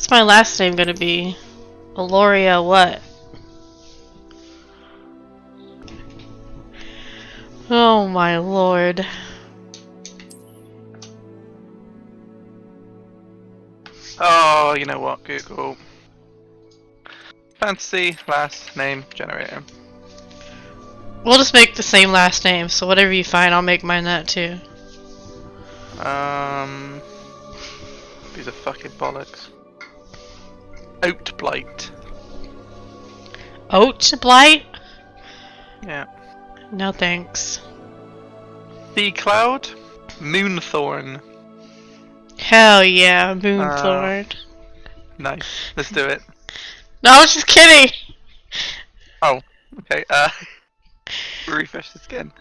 What's my last name gonna be? Aloria what? Oh my lord. Oh, you know what? Google. Fantasy last name generator. We'll just make the same last name, so whatever you find, I'll make mine that too. These are fucking bollocks. Oat blight. Oat blight? Yeah. No thanks. Sea cloud. Moonthorn. Hell yeah, Moonthorn. Nice. Let's do it. No, I was just kidding! Oh, okay. Refresh this again.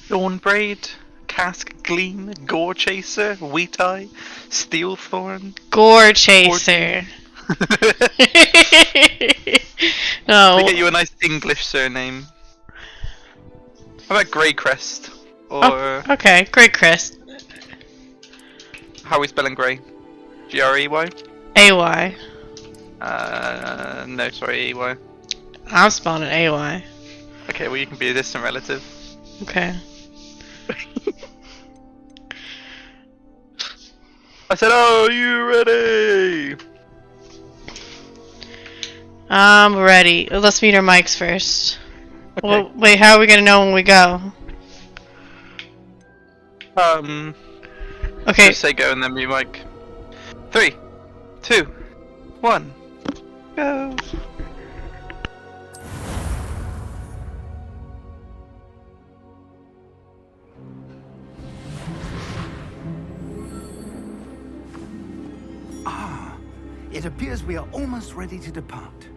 Dawnbraid, Cask Gleam, Gore Chaser, Wheat Eye, Steelthorn. Gore Chaser. No. They get you a nice English surname. How about Greycrest? Or okay, Great Crest. how are we spelling Grey? Grey? AY. No, sorry, EY. I'm spelling it AY. Okay, well you can be a distant relative. Okay. I said, "Oh, you ready?" I'm ready. Let's meet our mics first. Okay. Well, wait, how are we gonna know when we go? Okay. Just say go and then mute mic. 3, 2, 1, go. It appears we are almost ready to depart.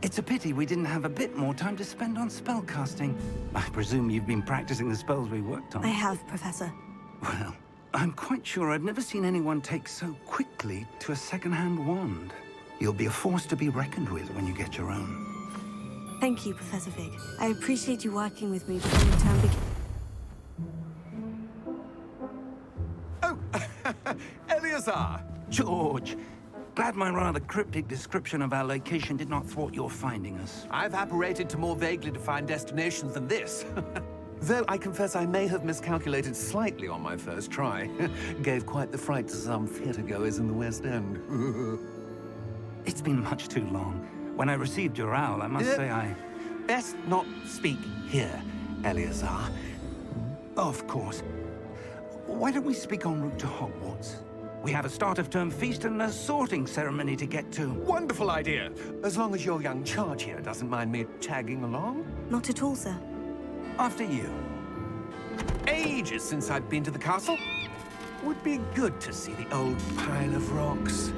It's a pity we didn't have a bit more time to spend on spellcasting. I presume you've been practicing the spells we worked on. I have, Professor. Well, I'm quite sure I've never seen anyone take so quickly to a second-hand wand. You'll be a force to be reckoned with when you get your own. Thank you, Professor Fig. I appreciate you working with me before the term begins. Oh, Eleazar! George! Glad my rather cryptic description of our location did not thwart your finding us. I've apparated to more vaguely defined destinations than this. Though I confess I may have miscalculated slightly on my first try. Gave quite the fright to some theatre-goers in the West End. It's been much too long. When I received your owl, I must say I... Best not speak here, Eleazar. Of course. Why don't we speak en route to Hogwarts? We have a start-of-term feast and a sorting ceremony to get to. Wonderful idea! As long as your young charge here doesn't mind me tagging along. Not at all, sir. After you. Ages since I've been to the castle. Would be good to see the old pile of rocks.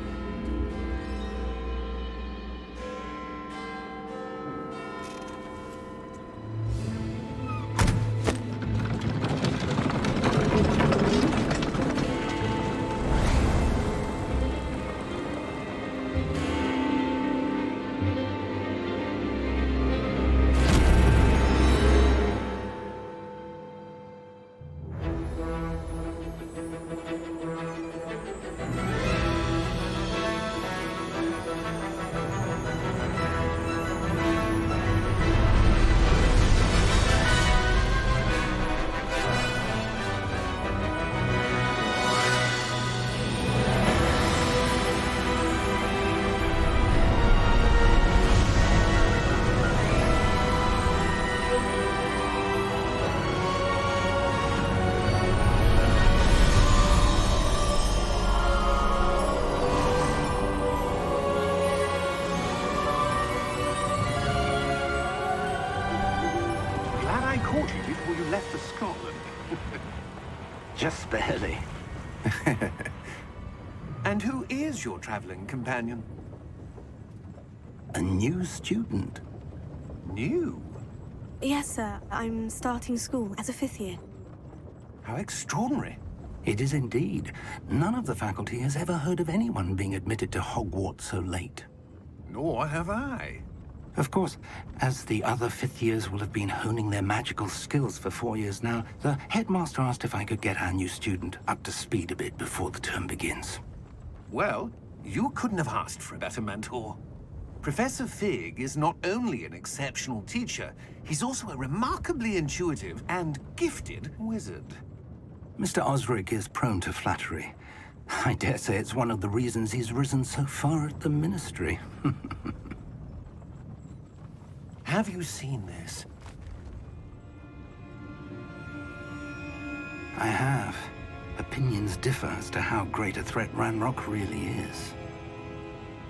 Before you left for Scotland. Just barely. And who is your traveling companion? A new student. New? Yes, sir. I'm starting school as a 5th year. How extraordinary. It is indeed. None of the faculty has ever heard of anyone being admitted to Hogwarts so late. Nor have I. Of course, as the other fifth years will have been honing their magical skills for 4 years now, the headmaster asked if I could get our new student up to speed a bit before the term begins. Well, you couldn't have asked for a better mentor. Professor Fig is not only an exceptional teacher, he's also a remarkably intuitive and gifted wizard. Mr. Osric is prone to flattery. I dare say it's one of the reasons he's risen so far at the ministry. Have you seen this? I have. Opinions differ as to how great a threat Ranrock really is.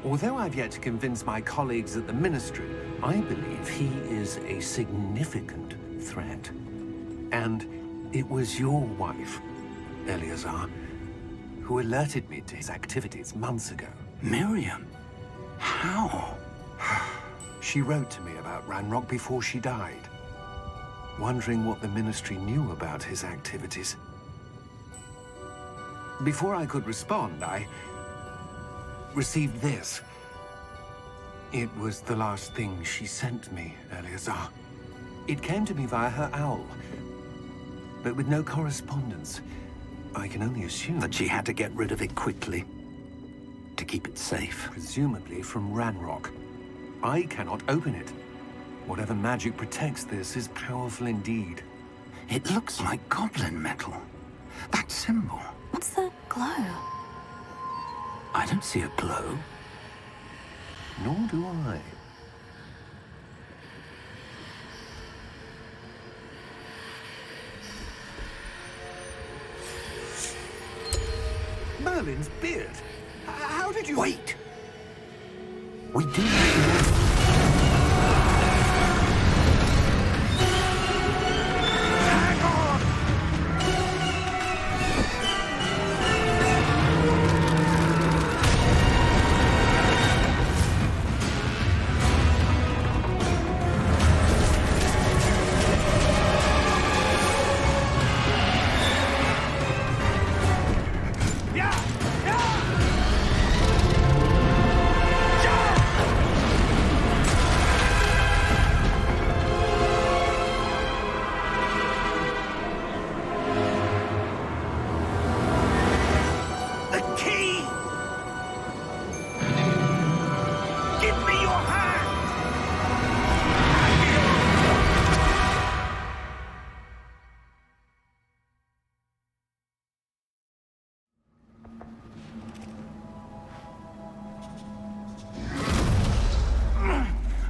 Although I've yet to convince my colleagues at the Ministry, I believe he is a significant threat. And it was your wife, Eleazar, who alerted me to his activities months ago. Miriam? How? She wrote to me about Ranrock before she died, wondering what the Ministry knew about his activities. Before I could respond, I received this. It was the last thing she sent me, Eleazar. It came to me via her owl, but with no correspondence. I can only assume That she had to get rid of it quickly to keep it safe. presumably from Ranrock. I cannot open it. Whatever magic protects this is powerful indeed. It looks like goblin metal. That symbol. What's the glow? I don't see a glow. Nor do I. Merlin's beard. How did you... Wait! We do have to...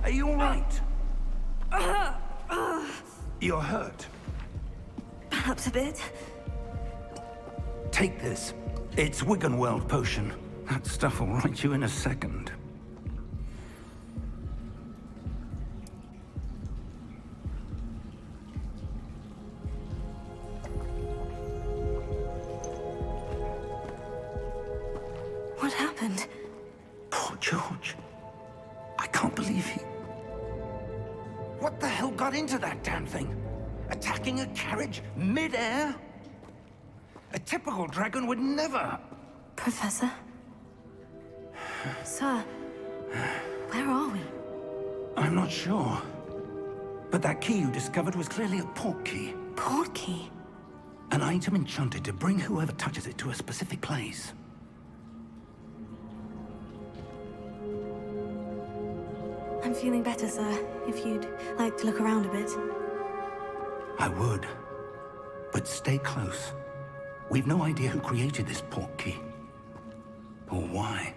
Are you all right? You're hurt. Perhaps a bit. Take this. It's Wiggenweld potion. That stuff will right you in a second. What happened? Poor George. I can't believe he... What the hell got into that damn thing? Attacking a carriage mid-air? A typical dragon would never... Professor? Sir, where are we? I'm not sure. But that key you discovered was clearly a port key. Port key? An item enchanted to bring whoever touches it to a specific place. I'm feeling better, sir. If you'd like to look around a bit. I would. But stay close. We've no idea who created this port key. Or why.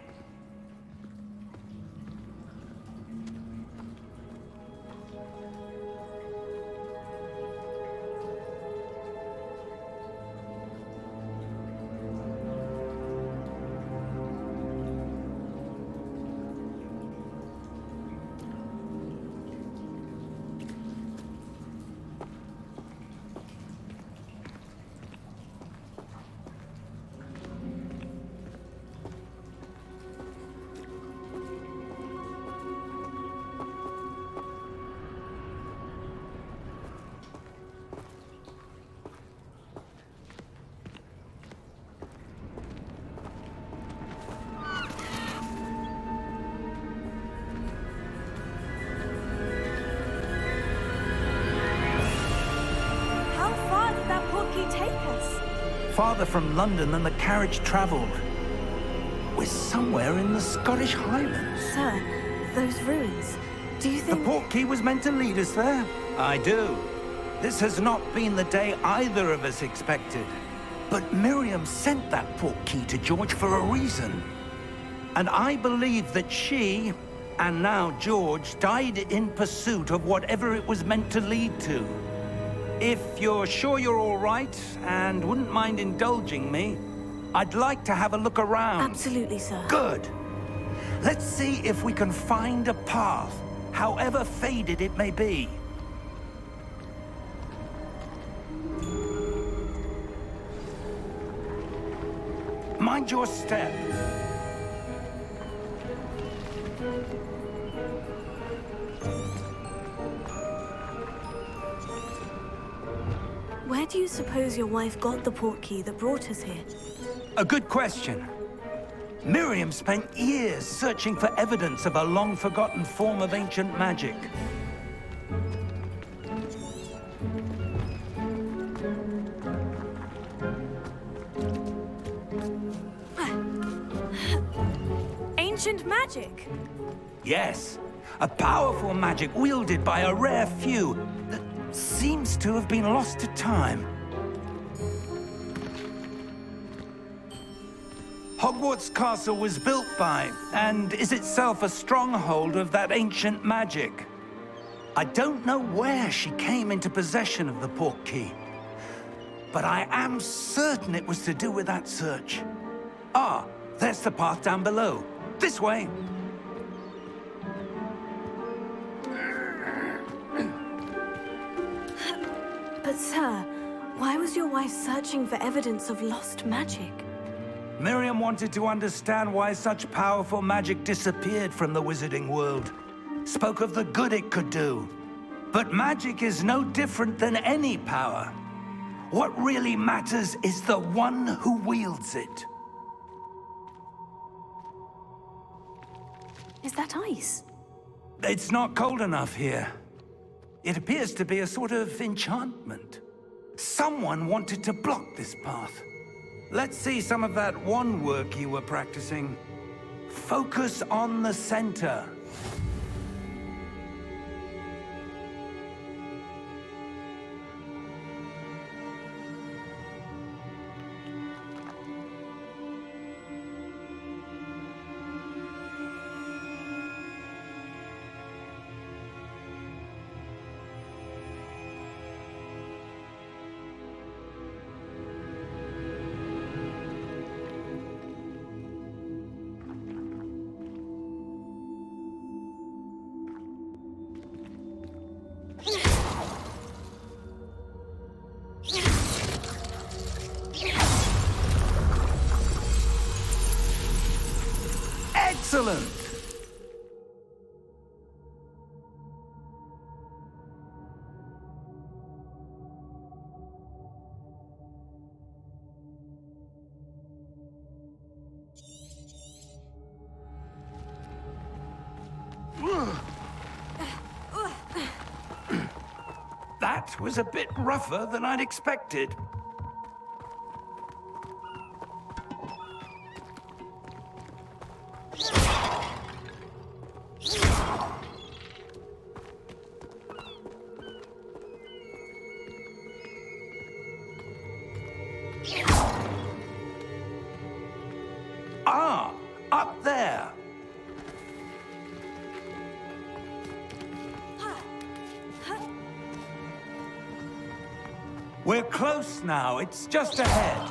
farther from London than the carriage travelled. We're somewhere in the Scottish Highlands. Sir, those ruins. Do you The think... portkey was meant to lead us there? I do. This has not been the day either of us expected. But Miriam sent that portkey to George for a reason. And I believe that she, and now George, died in pursuit of whatever it was meant to lead to. If you're sure you're all right, and wouldn't mind indulging me, I'd like to have a look around. Absolutely, sir. Good. Let's see if we can find a path, however faded it may be. Mind your step. Where do you suppose your wife got the portkey that brought us here? A good question. Miriam spent years searching for evidence of a long-forgotten form of ancient magic. Ancient magic? Yes, a powerful magic wielded by a rare few that seems to have been lost to time. Hogwarts Castle was built by, and is itself a stronghold of that ancient magic. I don't know where she came into possession of the portkey, but I am certain it was to do with that search. Ah, there's the path down below. This way. But sir, why was your wife searching for evidence of lost magic? Miriam wanted to understand why such powerful magic disappeared from the wizarding world. Spoke of the good it could do. But magic is no different than any power. What really matters is the one who wields it. Is that ice? It's not cold enough here. It appears to be a sort of enchantment. Someone wanted to block this path. Let's see some of that wand work you were practicing. Focus on the center. Excellent! That was a bit rougher than I'd expected. Ah, up there. We're close now. It's just ahead.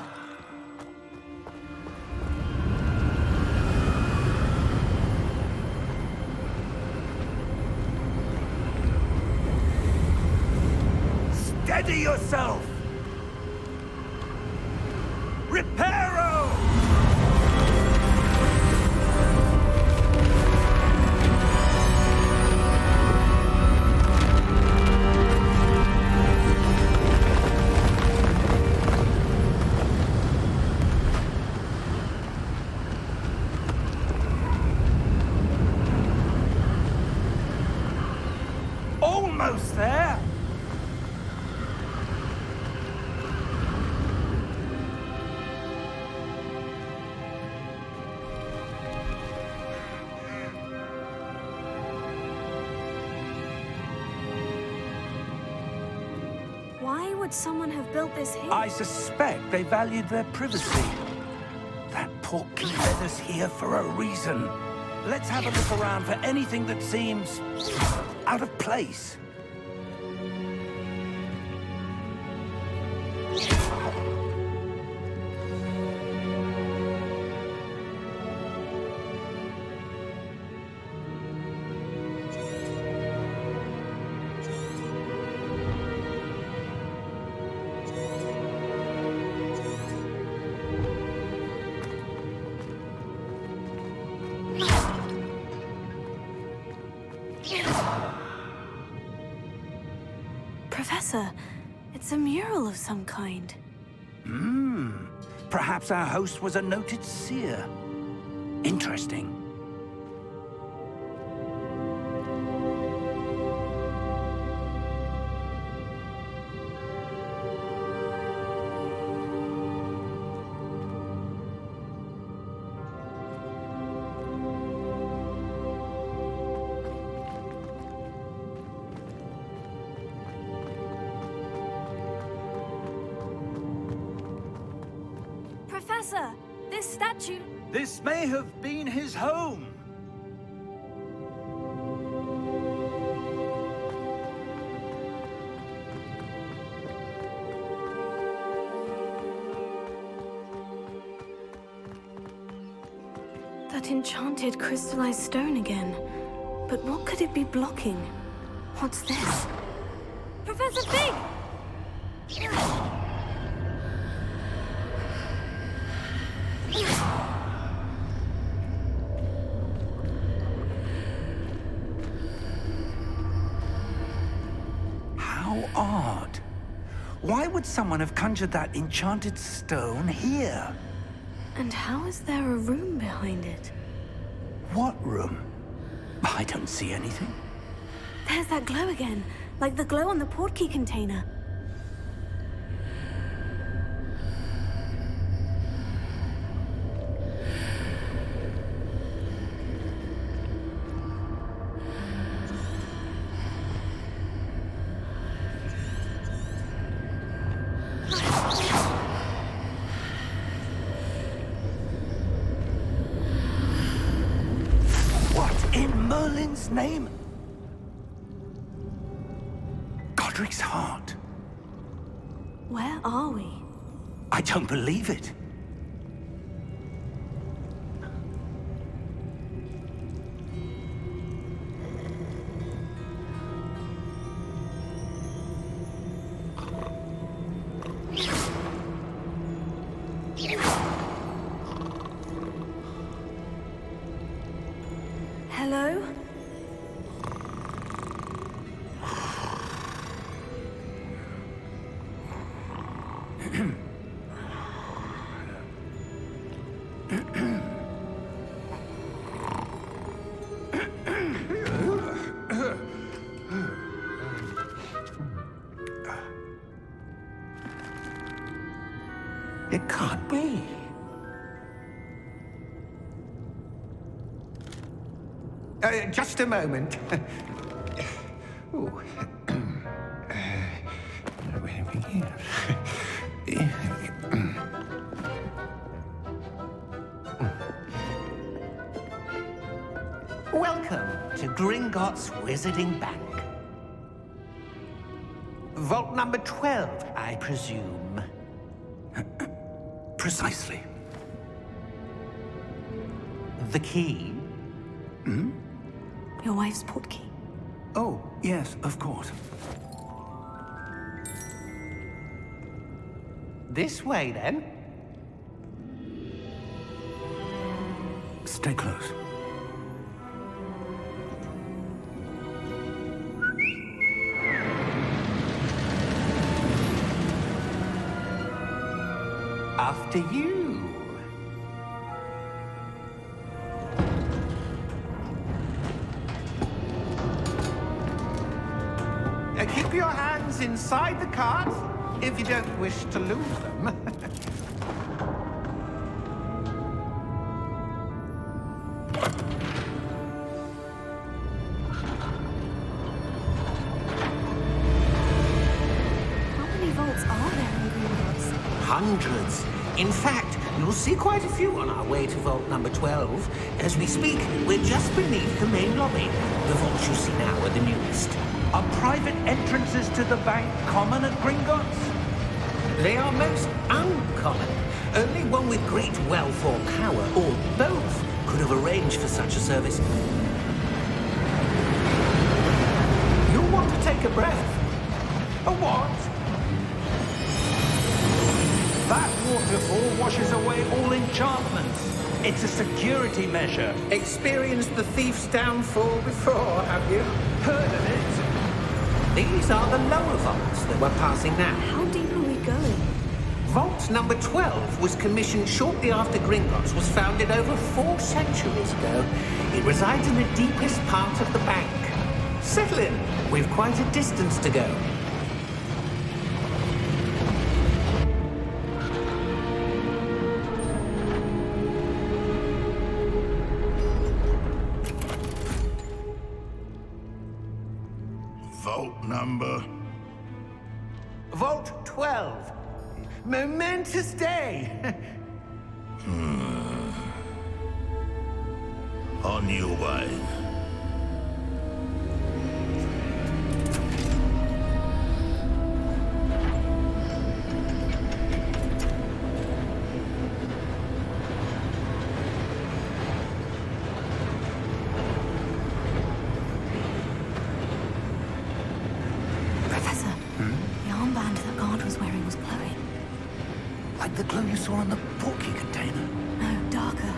Steady yourself. Reparo! Almost there. would someone have built this here? I suspect they valued their privacy. That portkey led us here for a reason. Let's have a look around for anything that seems out of place. Professor, it's a mural of some kind. Perhaps our host was a noted seer. Interesting. Professor, this statue... This may have been his home. That enchanted crystallized stone again. But what could it be blocking? What's this? Professor Fig! How odd. Why would someone have conjured that enchanted stone here? And how is there a room behind it? What room? I don't see anything. There's that glow again, like the glow on the portkey container. What in Merlin's name? Godric's heart. Where are we? I don't believe it. Hello? It can't be. Just a moment. Ooh. Where are we here? Welcome to Gringotts Wizarding Bank. Vault number 12, I presume. Precisely. The key? Your wife's portkey. Oh, yes, of course. This way, then. Stay close. After you. Keep your hands inside the cart if you don't wish to lose them. How many vaults Hundreds. In fact, you'll see quite a few on our way to vault number 12. As we speak, we're just beneath the main lobby. The vaults you see now are the newest. Are private entrances to the bank common at Gringotts? They are most uncommon. Only one with great wealth or power, or both, could have arranged for such a service. You'll want to take a breath. A what? That waterfall washes away all enchantments. It's a security measure. Experienced the thief's downfall before, have you? Heard of it? These are the lower vaults that we're passing now. How deep are we going? Vault number 12 was commissioned shortly after Gringotts was founded over 4 centuries ago. It resides in the deepest part of the bank. Settle in. We've quite a distance to go. Vault number. Vault 12. Momentous day. On your way. Professor, the armband that guard was wearing was glowing. Like the glow you saw on the porky container. No, darker.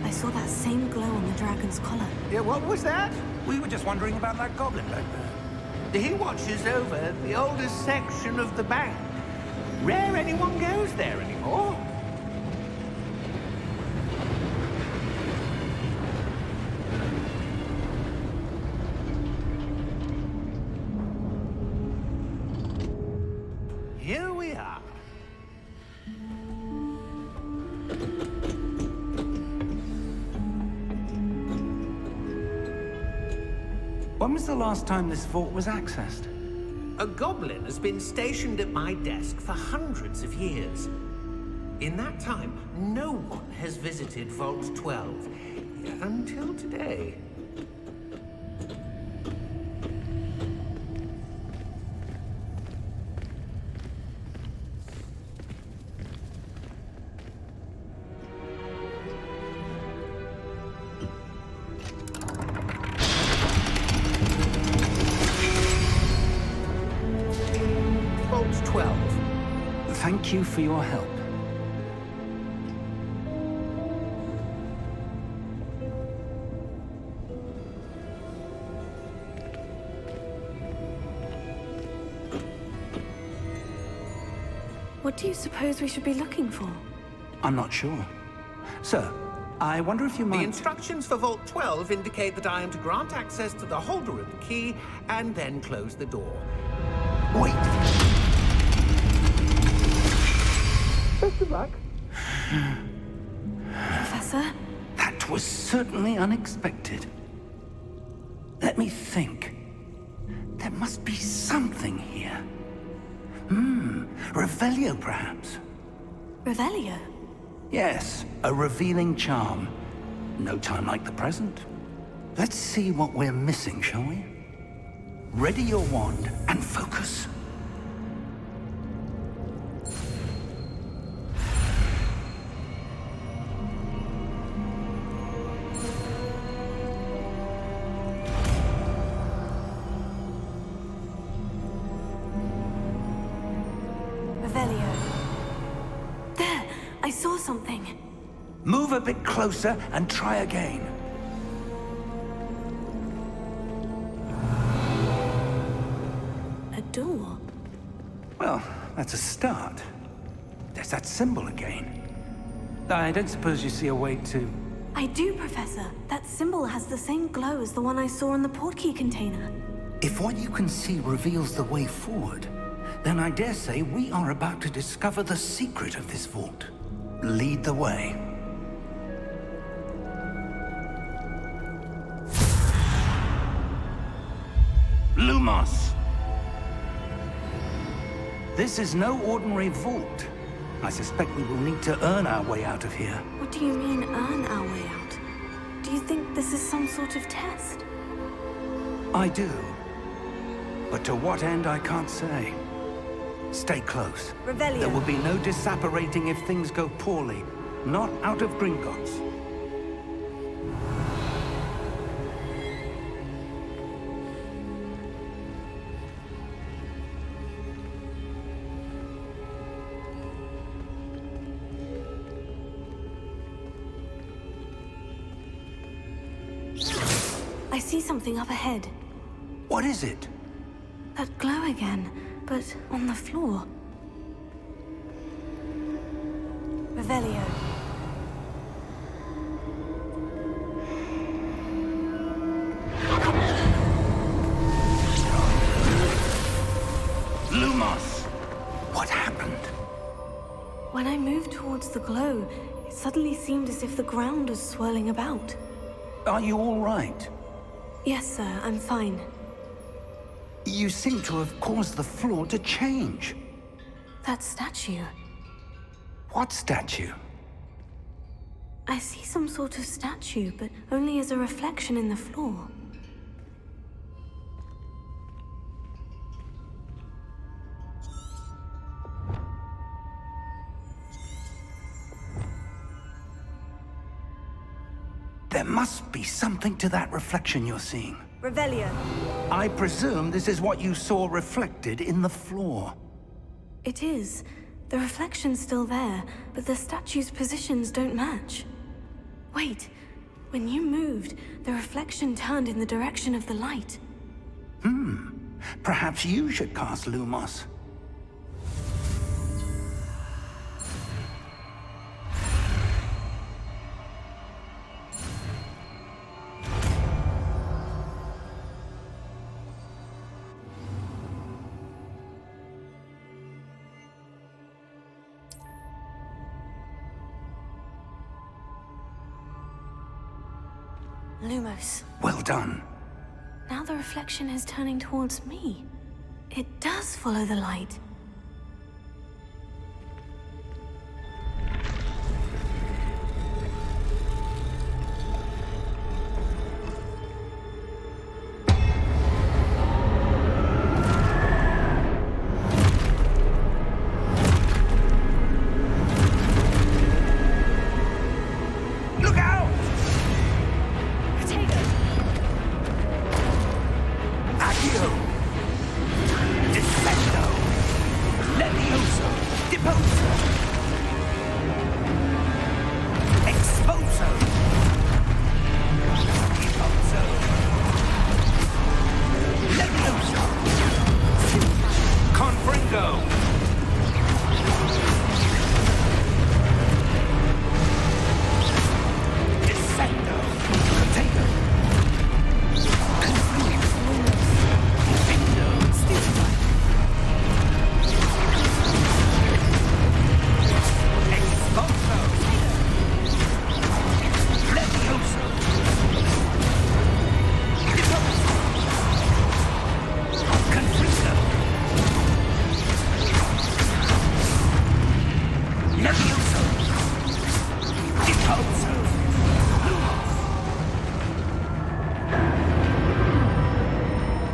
I saw that same glow on the dragon's collar. Yeah, what was that? We were just wondering about that goblin back there. He watches over the oldest section of the bank. Rare anyone goes there anymore. Here we are. When was the last time this vault was accessed? A goblin has been stationed at my desk for hundreds of years. In that time, no one has visited Vault 12. Until today. Vault 12. Thank you for your help. What do you suppose we should be looking for? I'm not sure. Sir, I wonder if you The might... instructions for Vault 12 indicate that I am to grant access to the holder of the key and then close the door. Wait! Best of luck. Professor? That was certainly unexpected. Let me think. There must be something here. Revelio, perhaps. Revelio? Yes, a revealing charm. No time like the present. Let's see what we're missing, shall we? Ready your wand and focus. Revelio. There! I saw something. Move a bit closer and try again. A door. Well, that's a start. There's that symbol again. I don't suppose you see a way to... I do, Professor. That symbol has the same glow as the one I saw in the portkey container. If what you can see reveals the way forward, then I dare say we are about to discover the secret of this vault. Lead the way. Lumos! This is no ordinary vault. I suspect we will need to earn our way out of here. What do you mean, earn our way out? Do you think this is some sort of test? I do. But to what end, I can't say. Stay close. Revelio. There will be no disapparating if things go poorly. Not out of Gringotts. I see something up ahead. What is it? That glow again, but on the floor. Revelio. Lumos! What happened? When I moved towards the glow, it suddenly seemed as if the ground was swirling about. Are you all right? Yes, sir, I'm fine. You seem to have caused the floor to change. That statue. What statue? I see some sort of statue, but only as a reflection in the floor. There must be something to that reflection you're seeing. Revelio. I presume this is what you saw reflected in the floor. It is. The reflection's still there, but the statue's positions don't match. Wait. When you moved, the reflection turned in the direction of the light. Perhaps you should cast Lumos. Lumos. Well done. Now the reflection is turning towards me. It does follow the light. Look out! Accio! Defendo! Levioso! Deposo! Exposo! Deposo! Levioso! Confringo! Descendo! Potato!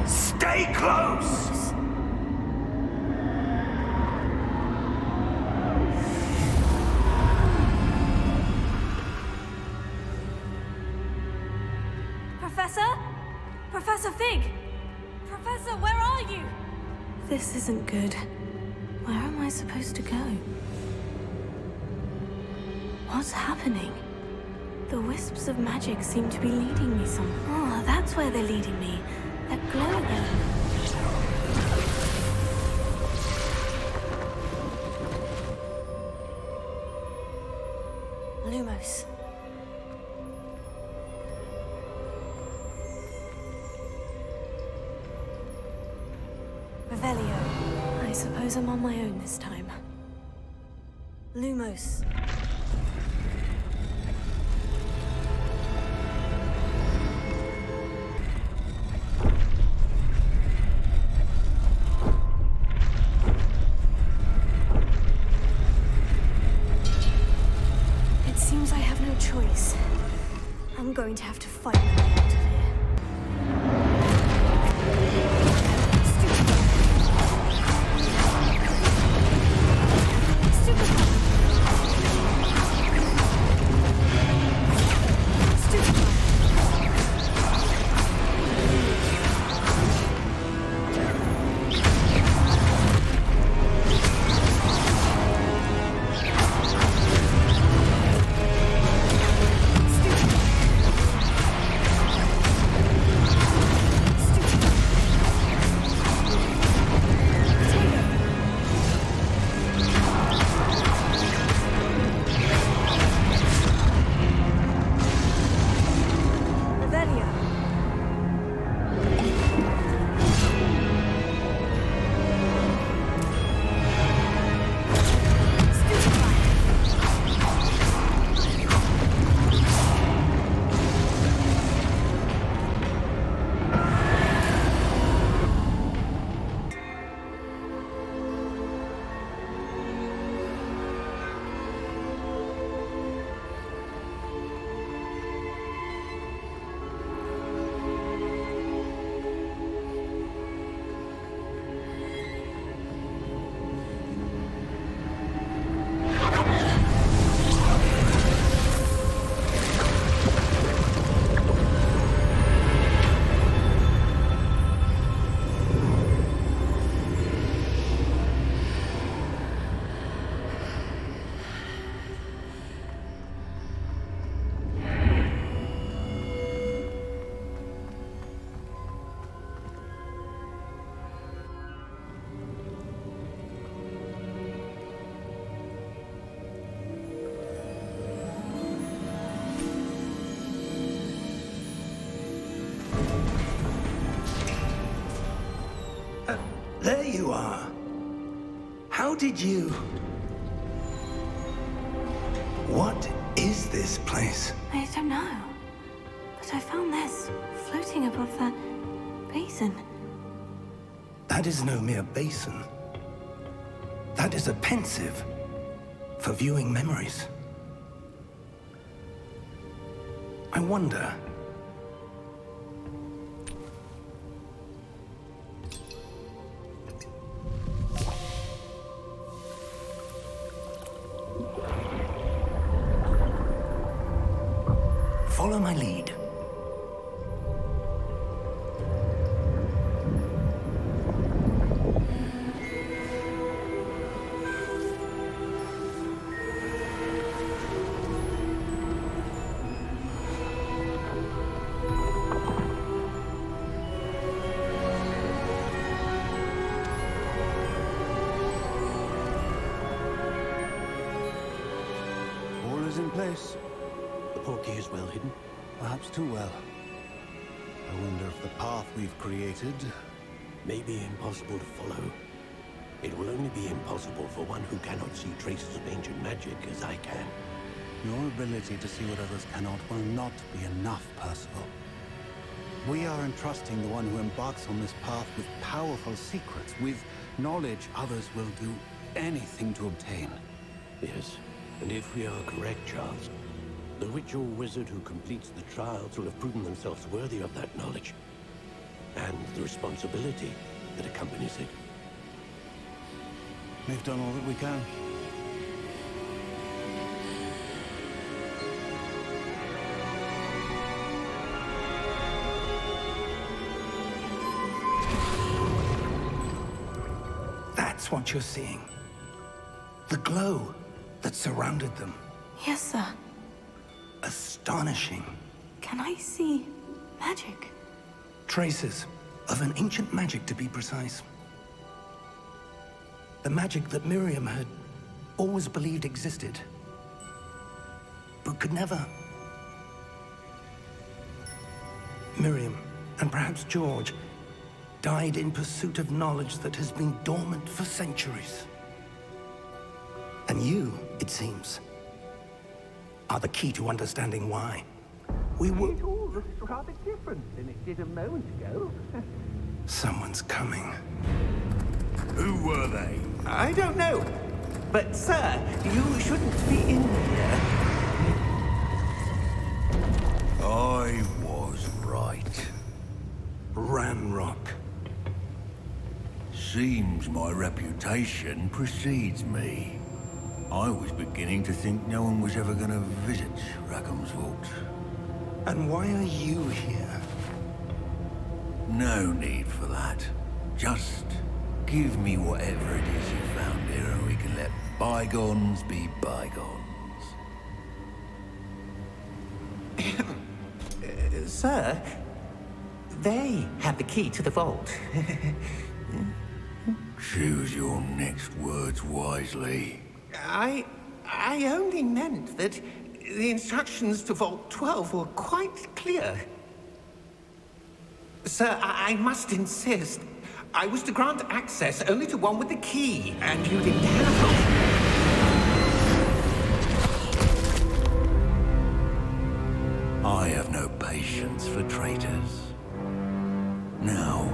Stay close! Professor? Professor Fig! Professor, where are you? This isn't good. Where am I supposed to go? What's happening? The wisps of magic seem to be leading me somewhere. Oh, that's where they're leading me. That glow again. Lumos. Revelio. I suppose I'm on my own this time. Lumos. There you are. How did you... What is this place? I don't know. But I found this floating above that basin. That is no mere basin. That is a pensive for viewing memories. I wonder... Follow my lead. All is in place. The portkey is well hidden. Perhaps too well. I wonder if the path we've created May be impossible to follow. It will only be impossible for one who cannot see traces of ancient magic as I can. Your ability to see what others cannot will not be enough, Percival. We are entrusting the one who embarks on this path with powerful secrets, with knowledge others will do anything to obtain. Yes, and if we are correct, Charles, the ritual wizard who completes the trials will have proven themselves worthy of that knowledge, and the responsibility that accompanies it. We've done all that we can. That's what you're seeing. The glow that surrounded them. Yes, sir. Astonishing. Can I see magic? Traces of an ancient magic, to be precise. The magic that Miriam had always believed existed, but could never. Miriam, and perhaps George, died in pursuit of knowledge that has been dormant for centuries. And you, it seems, are the key to understanding why. We were... It all looks rather different than it did a moment ago. Someone's coming. Who were they? I don't know. But, sir, you shouldn't be in here. I was right. Ramrock. Seems my reputation precedes me. I was beginning to think no one was ever gonna visit Rackham's Vault. And why are you here? No need for that. Just give me whatever it is you found here and we can let bygones be bygones. Sir, they have the key to the vault. Choose your next words wisely. I only meant that the instructions to Vault 12 were quite clear. Sir, I must insist. I was to grant access only to one with the key, and you didn't have it. I have no patience for traitors. Now,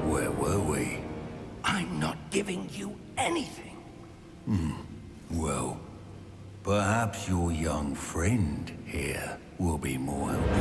where were we? I'm not giving you anything. Well, perhaps your young friend here will be more helpful.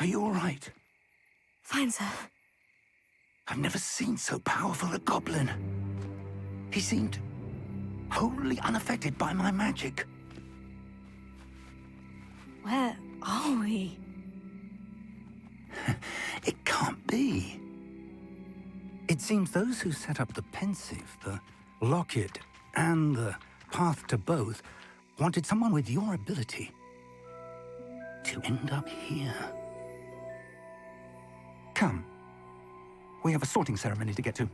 Are you all right? Fine, sir. I've never seen so powerful a goblin. He seemed wholly unaffected by my magic. Where are we? It can't be. It seems those who set up the pensive, the locket, and the path to both wanted someone with your ability to end up here. Come. We have a sorting ceremony to get to.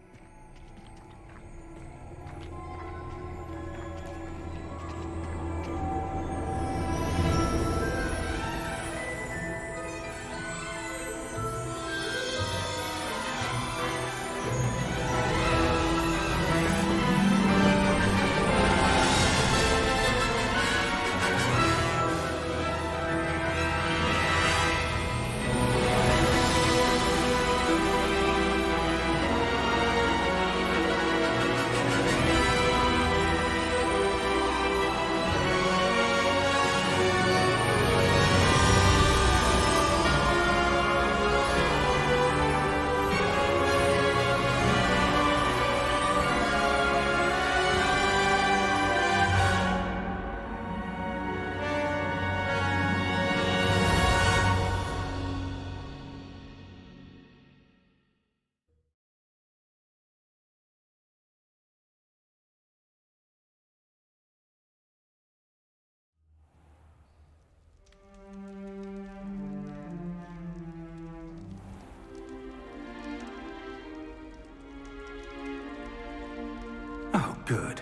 Oh, good.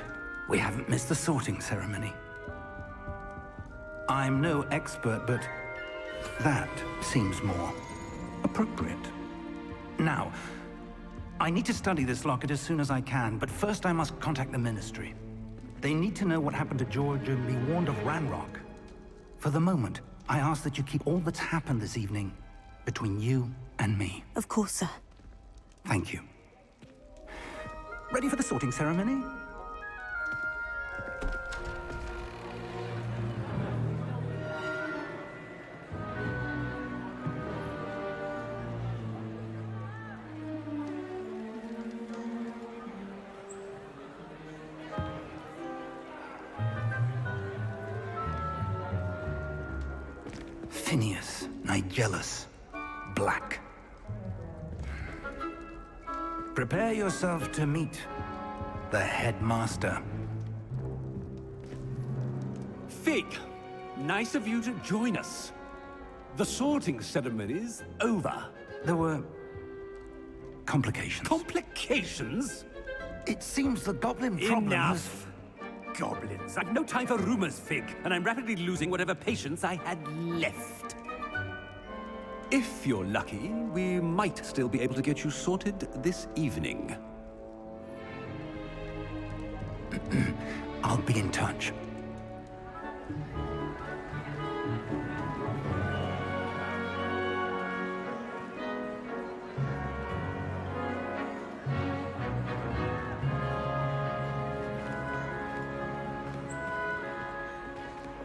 We haven't missed the sorting ceremony. I'm no expert, but that seems more appropriate. Now, I need to study this locket as soon as I can, but first I must contact the Ministry. They need to know what happened to George and be warned of Ranrock. For the moment, I ask that you keep all that's happened this evening between you and me. Of course, sir. Thank you. Ready for the sorting ceremony? Phineas, Nigellus, Black. Prepare yourself to meet the headmaster. Fig, nice of you to join us. The sorting ceremony's over. There were complications. Complications? It seems the goblin problem Enough! Goblins. I've no time for rumors, Fig, and I'm rapidly losing whatever patience I had left. If you're lucky, we might still be able to get you sorted this evening. I'll be in touch.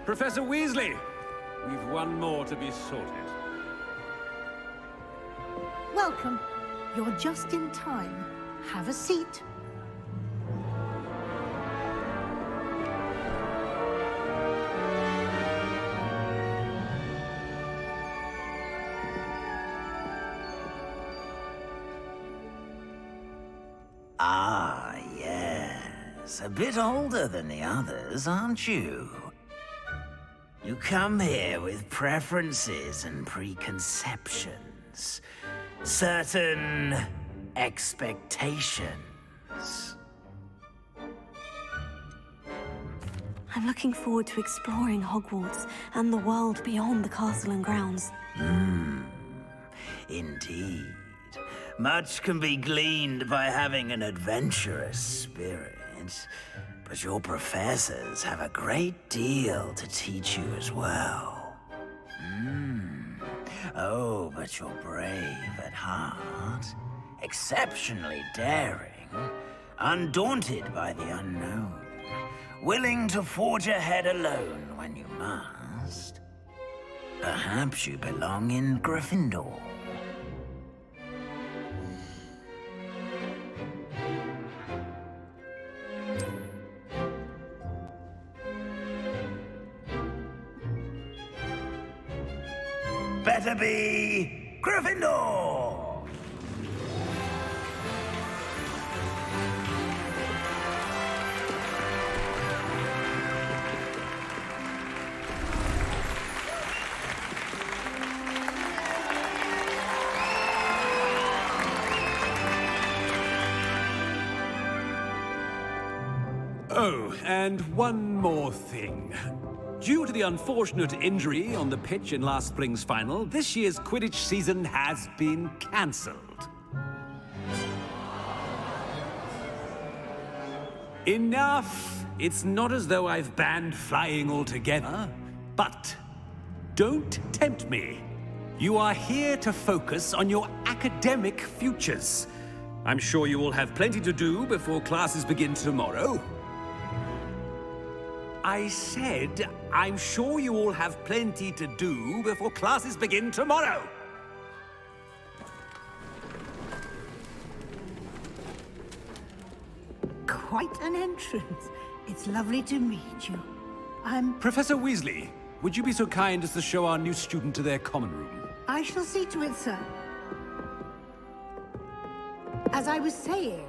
Professor Weasley, we've one more to be sorted. Welcome. You're just in time. Have a seat. Ah, yes. A bit older than the others, aren't you? You come here with preferences and preconceptions. Certain expectations. I'm looking forward to exploring Hogwarts and the world beyond the castle and grounds. Indeed. Much can be gleaned by having an adventurous spirit, but your professors have a great deal to teach you as well. Oh, but you're brave at heart, exceptionally daring, undaunted by the unknown, willing to forge ahead alone when you must. Perhaps you belong in Gryffindor. Better be Gryffindor! Oh, and one more thing. Due to the unfortunate injury on the pitch in last spring's final, this year's Quidditch season has been cancelled. Enough! It's not as though I've banned flying altogether, but don't tempt me. You are here to focus on your academic futures. I'm sure you will have plenty to do before classes begin tomorrow. I said, I'm sure you all have plenty to do before classes begin tomorrow. Quite an entrance. It's lovely to meet you. I'm... Professor Weasley, would you be so kind as to show our new student to their common room? I shall see to it, sir. As I was saying,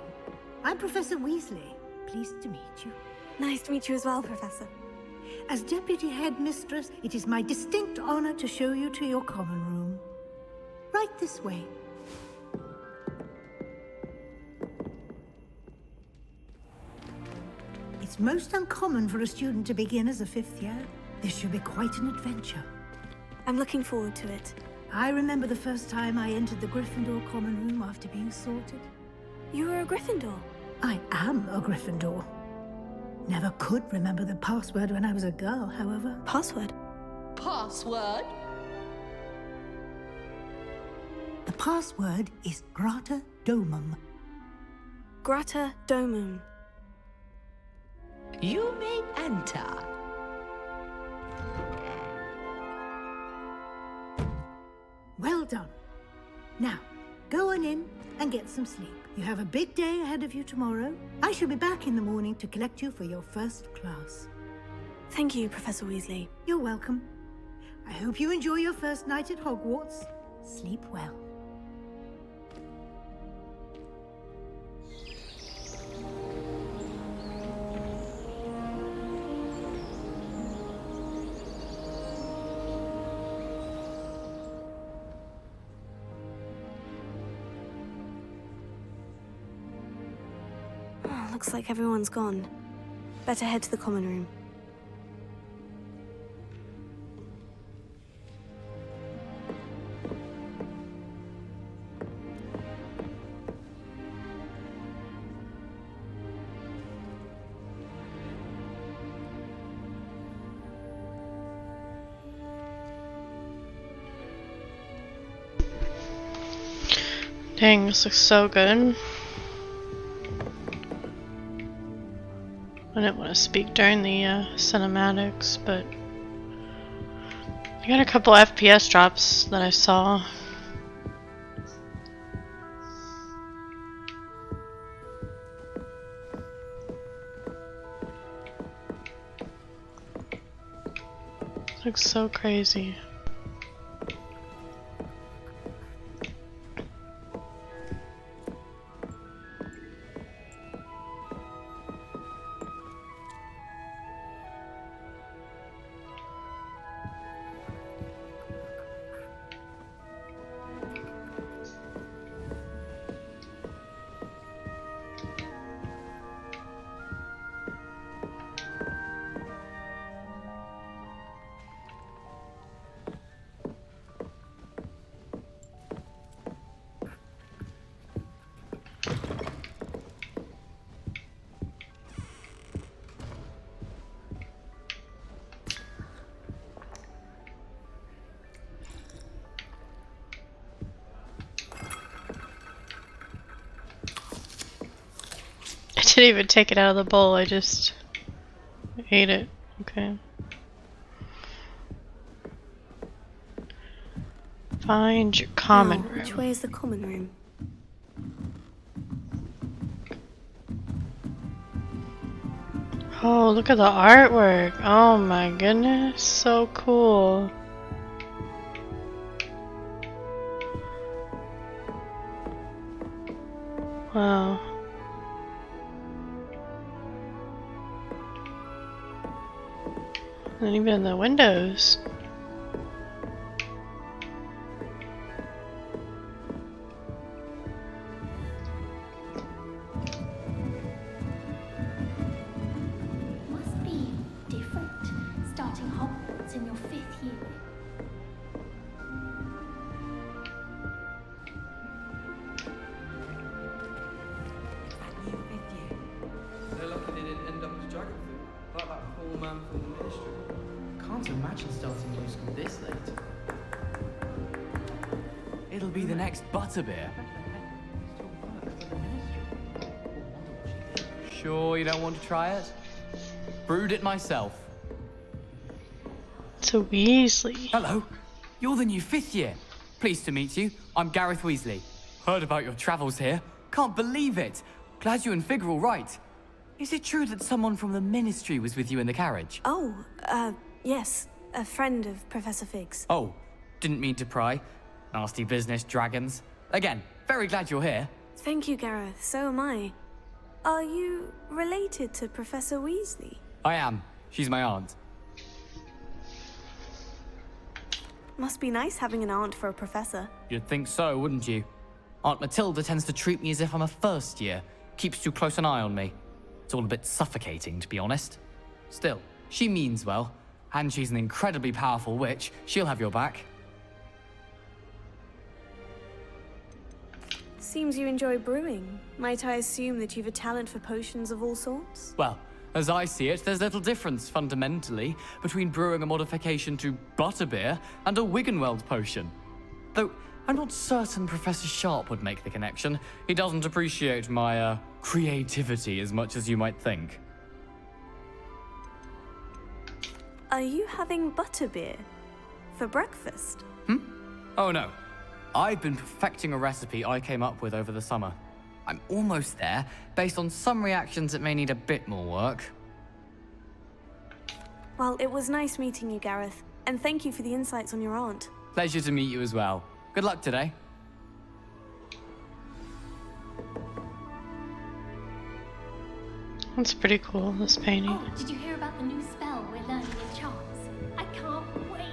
I'm Professor Weasley. Pleased to meet you. Nice to meet you as well, Professor. As Deputy Headmistress, it is my distinct honor to show you to your common room. Right this way. It's most uncommon for a student to begin as a fifth year. This should be quite an adventure. I'm looking forward to it. I remember the first time I entered the Gryffindor common room after being sorted. You were a Gryffindor? I am a Gryffindor. Never could remember the password when I was a girl, however. Password? Password? The password is Grata Domum. Grata Domum. You may enter. Well done. Now, go on in and get some sleep. You have a big day ahead of you tomorrow. I shall be back in the morning to collect you for your first class. Thank you, Professor Weasley. You're welcome. I hope you enjoy your first night at Hogwarts. Sleep well. Looks like everyone's gone. Better head to the common room. Dang, this looks so good. I didn't want to speak during the cinematics, but I got a couple FPS drops that I saw. Looks so crazy. I didn't even take it out of the bowl, I just ate it. Okay. Find your common Now, room. which way is the common room? Oh, look at the artwork. Oh my goodness, so cool. Wow. And even the windows. Must be different starting Hogwarts in your 5th year. They're lucky they didn't end up as dragon food, like that poor man from the ministry. Can't imagine starting new school this late. It'll be the next butterbeer. Sure you don't want to try it? Brewed it myself. It's a Weasley. Hello. You're the new 5th year. Pleased to meet you. I'm Gareth Weasley. Heard about your travels here. Can't believe it. Glad you and Fig are all right. Is it true that someone from the ministry was with you in the carriage? Oh, yes. A friend of Professor Fig's. Oh, didn't mean to pry. Nasty business, dragons. Again, very glad you're here. Thank you, Gareth. So am I. Are you related to Professor Weasley? I am. She's my aunt. Must be nice having an aunt for a professor. You'd think so, wouldn't you? Aunt Matilda tends to treat me as if I'm a first year. Keeps too close an eye on me. It's all a bit suffocating, to be honest. Still, she means well. And she's an incredibly powerful witch. She'll have your back. Seems you enjoy brewing. Might I assume that you've a talent for potions of all sorts? Well, as I see it, there's little difference, fundamentally, between brewing a modification to butterbeer and a Wiggenweld potion. Though, I'm not certain Professor Sharp would make the connection. He doesn't appreciate my, creativity as much as you might think. Are you having butterbeer for breakfast? Oh no. I've been perfecting a recipe I came up with over the summer. I'm almost there, based on some reactions that may need a bit more work. Well, it was nice meeting you, Gareth. And thank you for the insights on your aunt. Pleasure to meet you as well. Good luck today. That's pretty cool, this painting. Oh, did you hear about the new spell we're learning in Charms? I can't wait.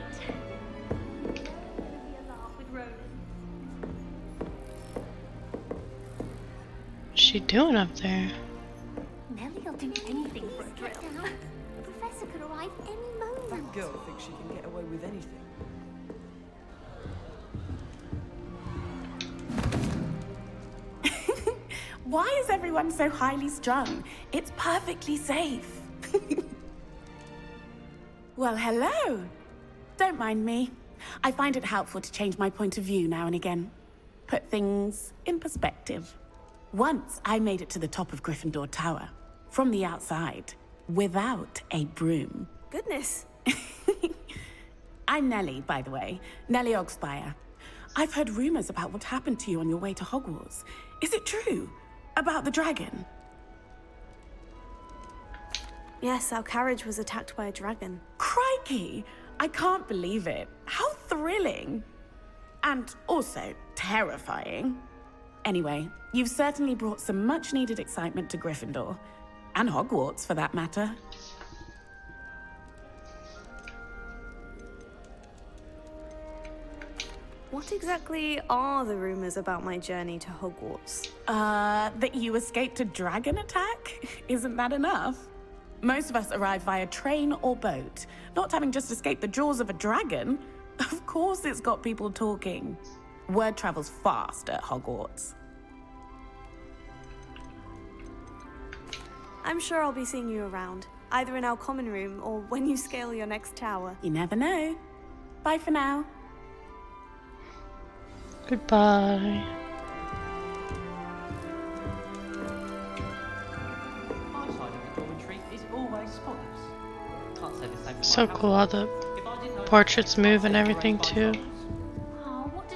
There'll be a laugh with Ronan. What's she doing up there? Nelly'll do anything for a drill. The professor could arrive any moment. That girl thinks she can get away with anything. Why is everyone so highly strung? It's perfectly safe. Well, hello. Don't mind me. I find it helpful to change my point of view now and again. Put things in perspective. Once I made it to the top of Gryffindor Tower, from the outside, without a broom. Goodness. I'm Nellie, by the way. Nellie Ogspire. I've heard rumors about what happened to you on your way to Hogwarts. Is it true? About the dragon? Yes, our carriage was attacked by a dragon. Crikey! I can't believe it. How thrilling! And also terrifying. Anyway, you've certainly brought some much-needed excitement to Gryffindor. And Hogwarts, for that matter. What exactly are the rumors about my journey to Hogwarts? That you escaped a dragon attack? Isn't that enough? Most of us arrive via train or boat. Not having just escaped the jaws of a dragon. Of course it's got people talking. Word travels fast at Hogwarts. I'm sure I'll be seeing you around, either in our common room or when you scale your next tower. You never know. Bye for now. Goodbye. My side of the dormitory is always spotless. Can't say the same for So my cool how the portraits move and everything too. Oh, what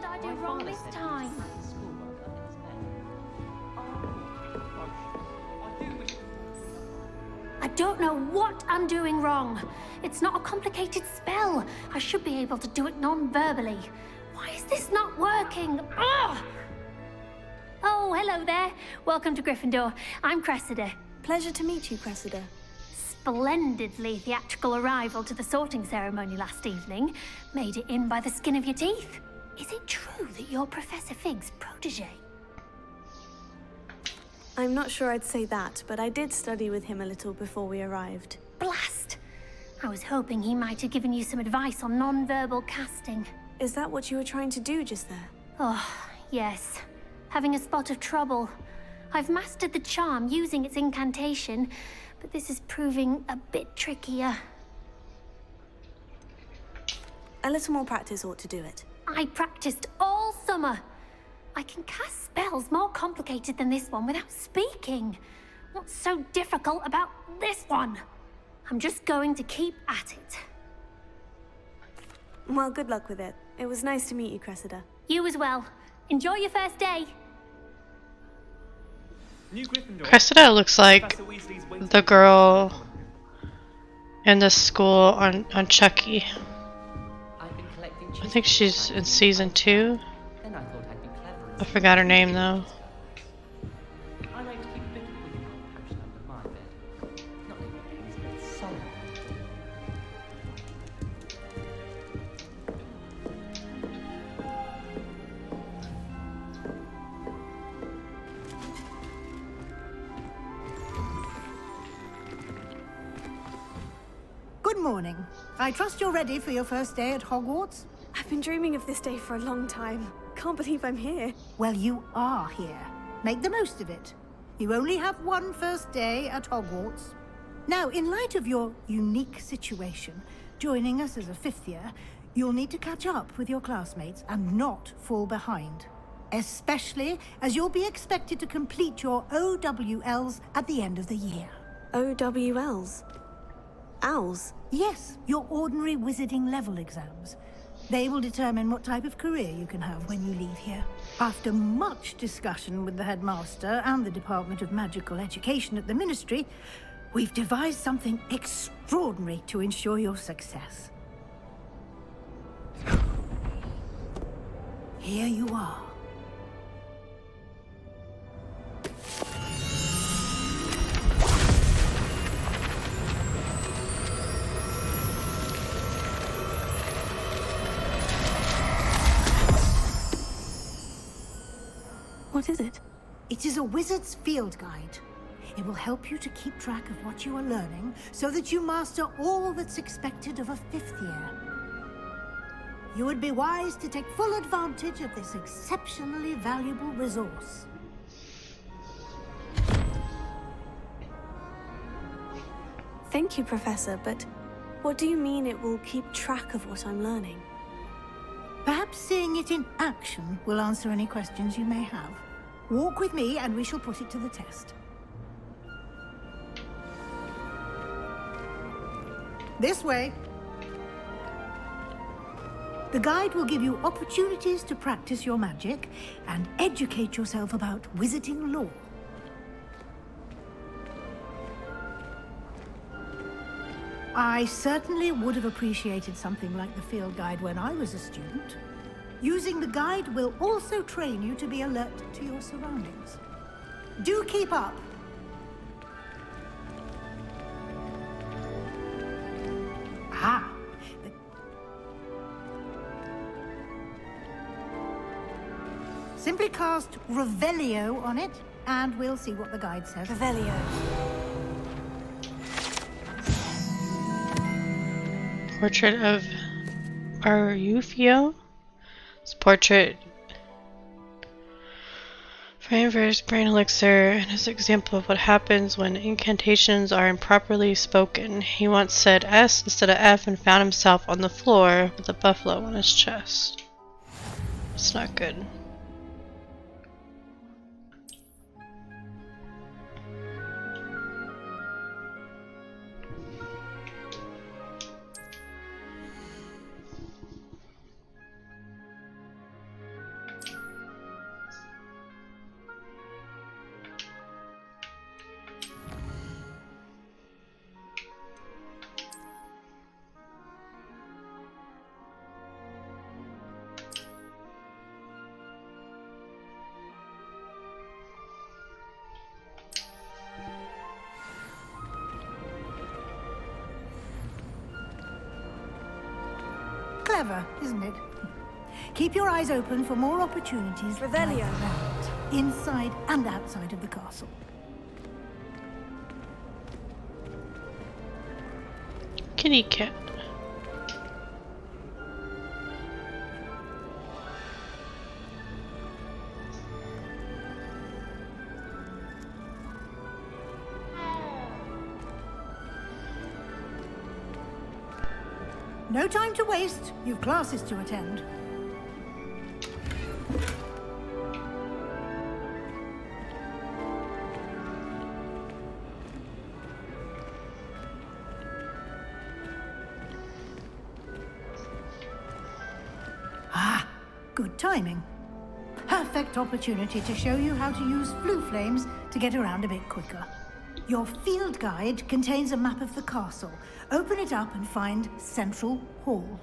It's not a complicated spell. I should be able to do it non-verbally. Why is this not working? Ugh! Oh, hello there. Welcome to Gryffindor. I'm Cressida. Pleasure to meet you, Cressida. Splendidly theatrical arrival to the sorting ceremony last evening. Made it in by the skin of your teeth. Is it true that you're Professor Fig's protege? I'm not sure I'd say that, but I did study with him a little before we arrived. Blast! I was hoping he might have given you some advice on non-verbal casting. Is that what you were trying to do just there? Oh, yes. Having a spot of trouble. I've mastered the charm using its incantation, but this is proving a bit trickier. A little more practice ought to do it. I practiced all summer. I can cast spells more complicated than this one without speaking. What's so difficult about this one? I'm just going to keep at it. Well, good luck with it. It was nice to meet you, Cressida. You as well. Enjoy your first day. Cressida looks like the girl in the school on Chucky. I think she's in season 2. I forgot her name though. I like to keep a bit of Wiggenweld potion under my bed. Not in eggs, but solid. Good morning. I trust you're ready for your first day at Hogwarts? I've been dreaming of this day for a long time. Can't believe I'm here. Well, you are here. Make the most of it. You only have one first day at Hogwarts. Now, in light of your unique situation, joining us as a 5th year, you'll need to catch up with your classmates and not fall behind. Especially as you'll be expected to complete your OWLs at the end of the year. OWLs? Owls? Yes, your ordinary wizarding level exams. They will determine what type of career you can have when you leave here. After much discussion with the headmaster and the Department of Magical Education at the Ministry, we've devised something extraordinary to ensure your success. Here you are. What is it? It is a wizard's field guide. It will help you to keep track of what you are learning so that you master all that's expected of a 5th year. You would be wise to take full advantage of this exceptionally valuable resource. Thank you, Professor, but what do you mean it will keep track of what I'm learning? Perhaps seeing it in action will answer any questions you may have. Walk with me and we shall put it to the test. This way. The guide will give you opportunities to practice your magic and educate yourself about wizarding lore. I certainly would have appreciated something like the field guide when I was a student. Using the guide will also train you to be alert to your surroundings. Do keep up. Ah. Simply cast Revelio on it, and we'll see what the guide says. Revelio. Portrait of Arufio. His portrait framed for his brain elixir and his example of what happens when incantations are improperly spoken. He once said S instead of F and found himself on the floor with a buffalo on his chest. It's not good. Clever, isn't it? Keep your eyes open for more opportunities Revelio. like that, inside and outside of the castle. Kitty cat. No time to waste. You've classes to attend. Ah, good timing. Perfect opportunity to show you how to use flue flames to get around a bit quicker. Your field guide contains a map of the castle. Open it up and find Central Hall.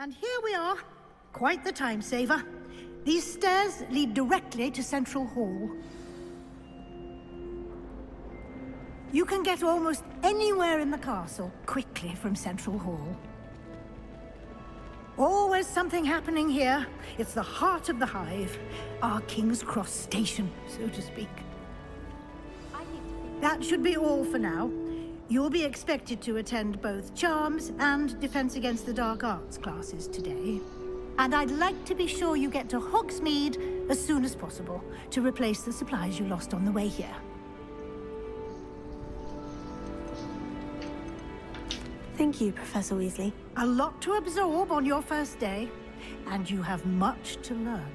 And here we are. Quite the time saver. These stairs lead directly to Central Hall. You can get almost anywhere in the castle quickly from Central Hall. Always something happening here. It's the heart of the hive. Our King's Cross station, so to speak. That should be all for now. You'll be expected to attend both Charms and Defense Against the Dark Arts classes today. And I'd like to be sure you get to Hogsmeade as soon as possible to replace the supplies you lost on the way here. Thank you, Professor Weasley. A lot to absorb on your first day, and you have much to learn.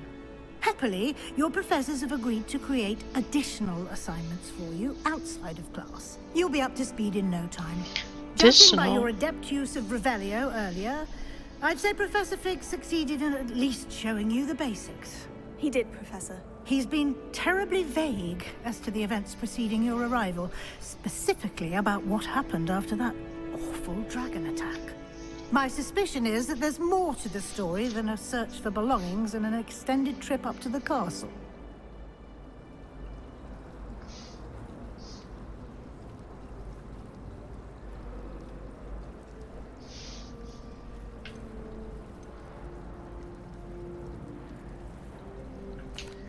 Happily, your professors have agreed to create additional assignments for you outside of class. You'll be up to speed in no time. Judging by your adept use of Revelio earlier, I'd say Professor Fig succeeded in at least showing you the basics. He did, Professor. He's been terribly vague as to the events preceding your arrival, specifically about what happened after that awful dragon attack. My suspicion is that there's more to the story than a search for belongings and an extended trip up to the castle.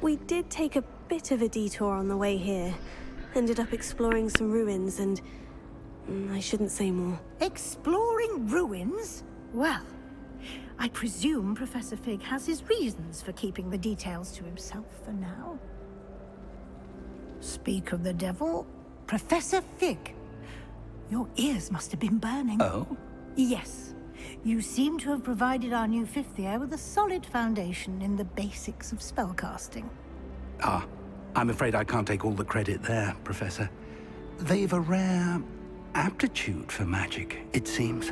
We did take a bit of a detour on the way here. Ended up exploring some ruins and... I shouldn't say more. Exploring ruins? Well, I presume Professor Fig has his reasons for keeping the details to himself for now. Speak of the devil, Professor Fig. Your ears must have been burning. Oh? Yes. You seem to have provided our new fifth year with a solid foundation in the basics of spellcasting. Ah, I'm afraid I can't take all the credit there, Professor. They've a rare aptitude for magic, it seems.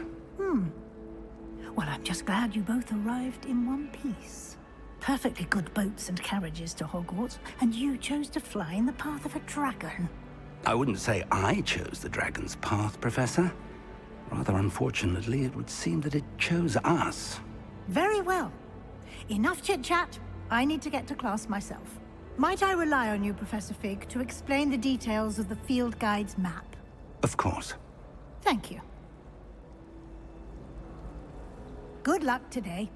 Well, I'm just glad you both arrived in one piece. Perfectly good boats and carriages to Hogwarts, and you chose to fly in the path of a dragon. I wouldn't say I chose the dragon's path, Professor. Rather unfortunately, it would seem that it chose us. Very well. Enough chit-chat. I need to get to class myself. Might I rely on you, Professor Fig, to explain the details of the field guide's map? Of course. Thank you. Good luck today.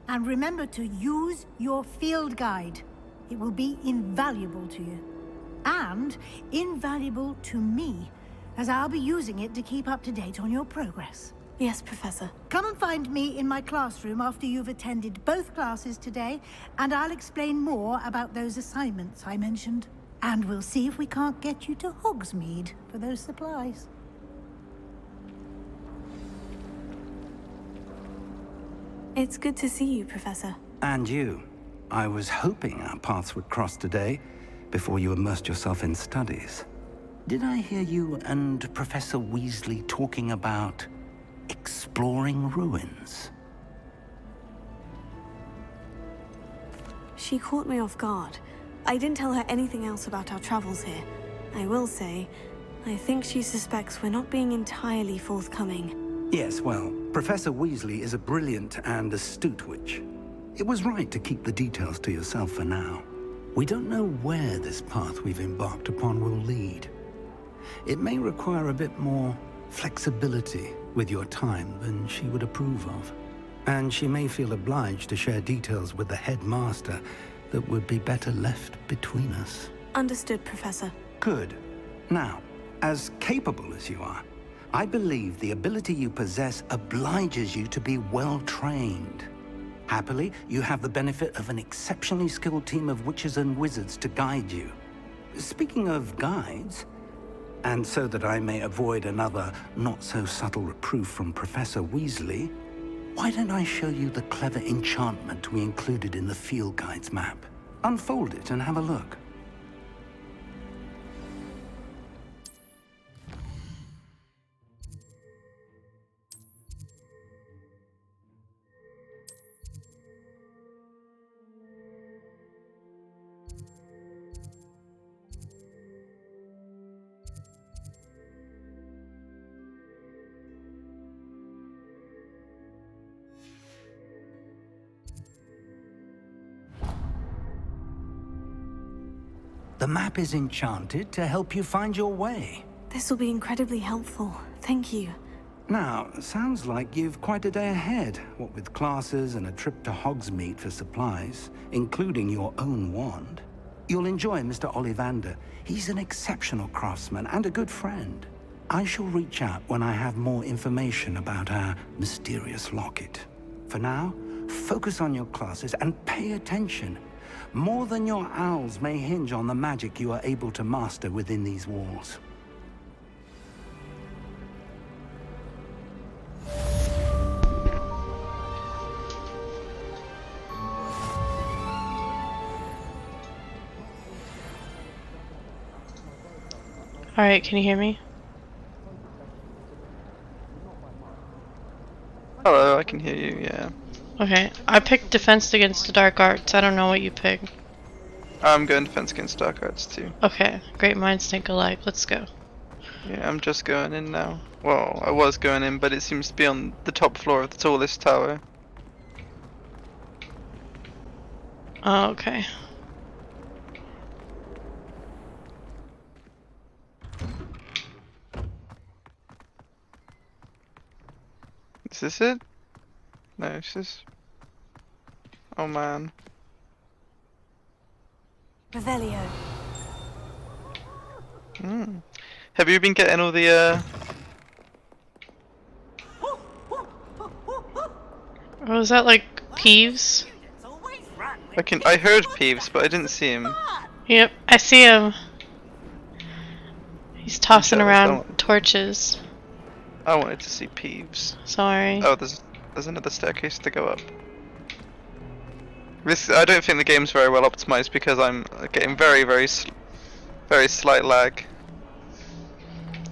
And remember to use your field guide. It will be invaluable to you. And invaluable to me, as I'll be using it to keep up to date on your progress. Yes, Professor. Come and find me in my classroom after you've attended both classes today, and I'll explain more about those assignments I mentioned. And we'll see if we can't get you to Hogsmeade for those supplies. It's good to see you, Professor. And you. I was hoping our paths would cross today, before you immersed yourself in studies. Did I hear you and Professor Weasley talking about exploring ruins? She caught me off guard. I didn't tell her anything else about our travels here. I will say, I think she suspects we're not being entirely forthcoming. Yes, well, Professor Weasley is a brilliant and astute witch. It was right to keep the details to yourself for now. We don't know where this path we've embarked upon will lead. It may require a bit more flexibility with your time than she would approve of. And she may feel obliged to share details with the headmaster that would be better left between us. Understood, Professor. Good. Now, as capable as you are, I believe the ability you possess obliges you to be well-trained. Happily, you have the benefit of an exceptionally skilled team of witches and wizards to guide you. Speaking of guides, and so that I may avoid another not-so-subtle reproof from Professor Weasley, why don't I show you the clever enchantment we included in the field guide's map? Unfold it and have a look. The map is enchanted to help you find your way. This will be incredibly helpful. Thank you. Now, sounds like you've quite a day ahead, what with classes and a trip to Hogsmeade for supplies, including your own wand. You'll enjoy Mr. Ollivander. He's an exceptional craftsman and a good friend. I shall reach out when I have more information about our mysterious locket. For now, focus on your classes and pay attention. More than your owls may hinge on the magic you are able to master within these walls. Alright, can you hear me? Hello, I can hear you, yeah. Okay, I picked Defense Against the Dark Arts. I don't know what you picked. I'm going Defense Against Dark Arts too. Okay, great minds think alike. Let's go. Yeah, I'm just going in now. Well, I was going in, but it seems to be on the top floor of the tallest tower. Oh, okay. Is this it? No, it's this. Oh man. Revelio. Hmm. Have you been getting all the Oh, is that like Peeves? I heard Peeves, but I didn't see him. Yep, I see him. He's tossing jealous, around torches. I wanted to see Peeves. Sorry. Oh, there's another staircase to go up. I don't think the game's very well optimized because I'm getting very slight lag.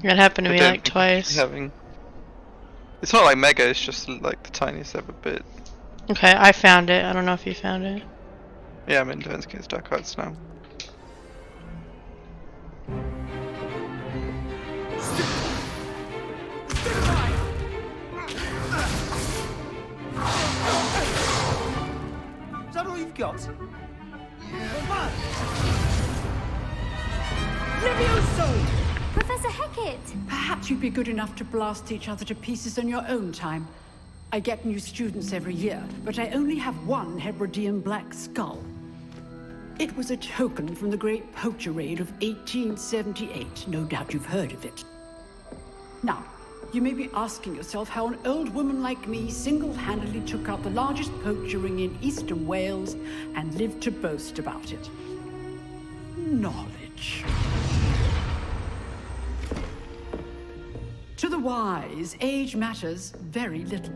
That happened to me like twice. It's not like mega, it's just like the tiniest ever bit. Okay, I found it. I don't know if you found it. Yeah, I'm in Defense Against Dark Arts now. Is that all you've got? Levioso! Professor Hecat! Perhaps you'd be good enough to blast each other to pieces in your own time. I get new students every year, but I only have one Hebridean black skull. It was a token from the Great Poacher Raid of 1878. No doubt you've heard of it. Now, You may be asking yourself how an old woman like me single-handedly took out the largest poacher ring in eastern Wales and lived to boast about it. Knowledge. To the wise, age matters very little.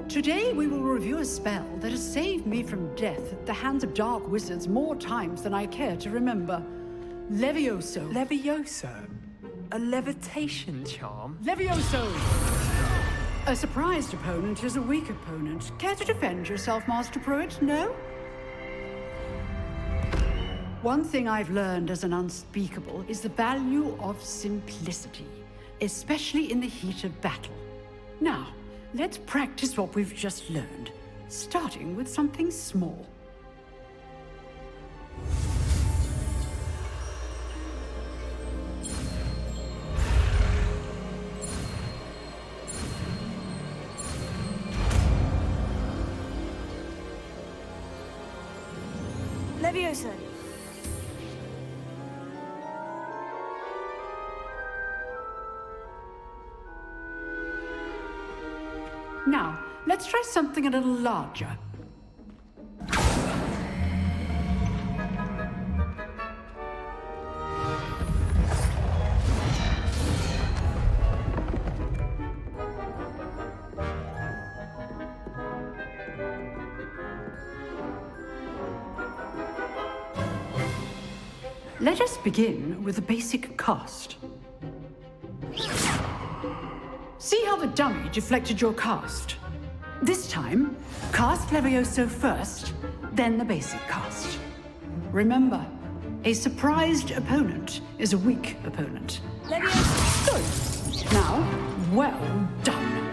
Today we will review a spell that has saved me from death at the hands of dark wizards more times than I care to remember. Levioso. Levioso? A levitation charm? Levioso! A surprised opponent is a weak opponent. Care to defend yourself, Master Pruitt? No? One thing I've learned as an unspeakable is the value of simplicity, especially in the heat of battle. Now, let's practice what we've just learned, starting with something small. Levioso. Now, let's try something a little larger. Let us begin with the basic cast. See how the dummy deflected your cast? This time, cast Levioso first, then the basic cast. Remember, a surprised opponent is a weak opponent. Levioso! Good. Now, well done.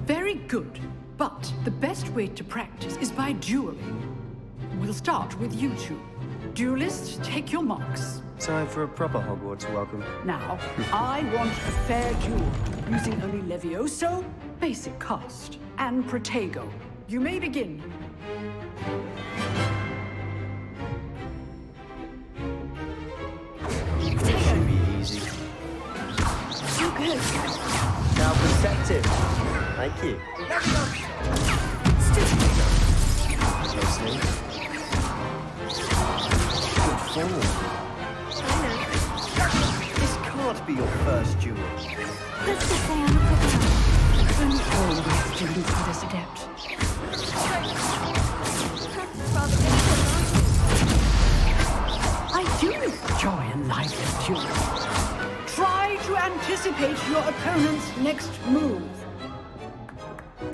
Very good, but the best way to practice is by dueling. We'll start with you two. Duelists, take your marks. Time for a proper Hogwarts welcome. Now, I want a fair duel, using only Levioso, basic cast, and Protego. You may begin. Should be easy. So good. Now perceptive. Thank you. Chasing. Good form. This can't be your first duel. Let's just say I'm a prepared. Only always students for this adept. I do enjoy a lively duel. Try to anticipate your opponent's next move.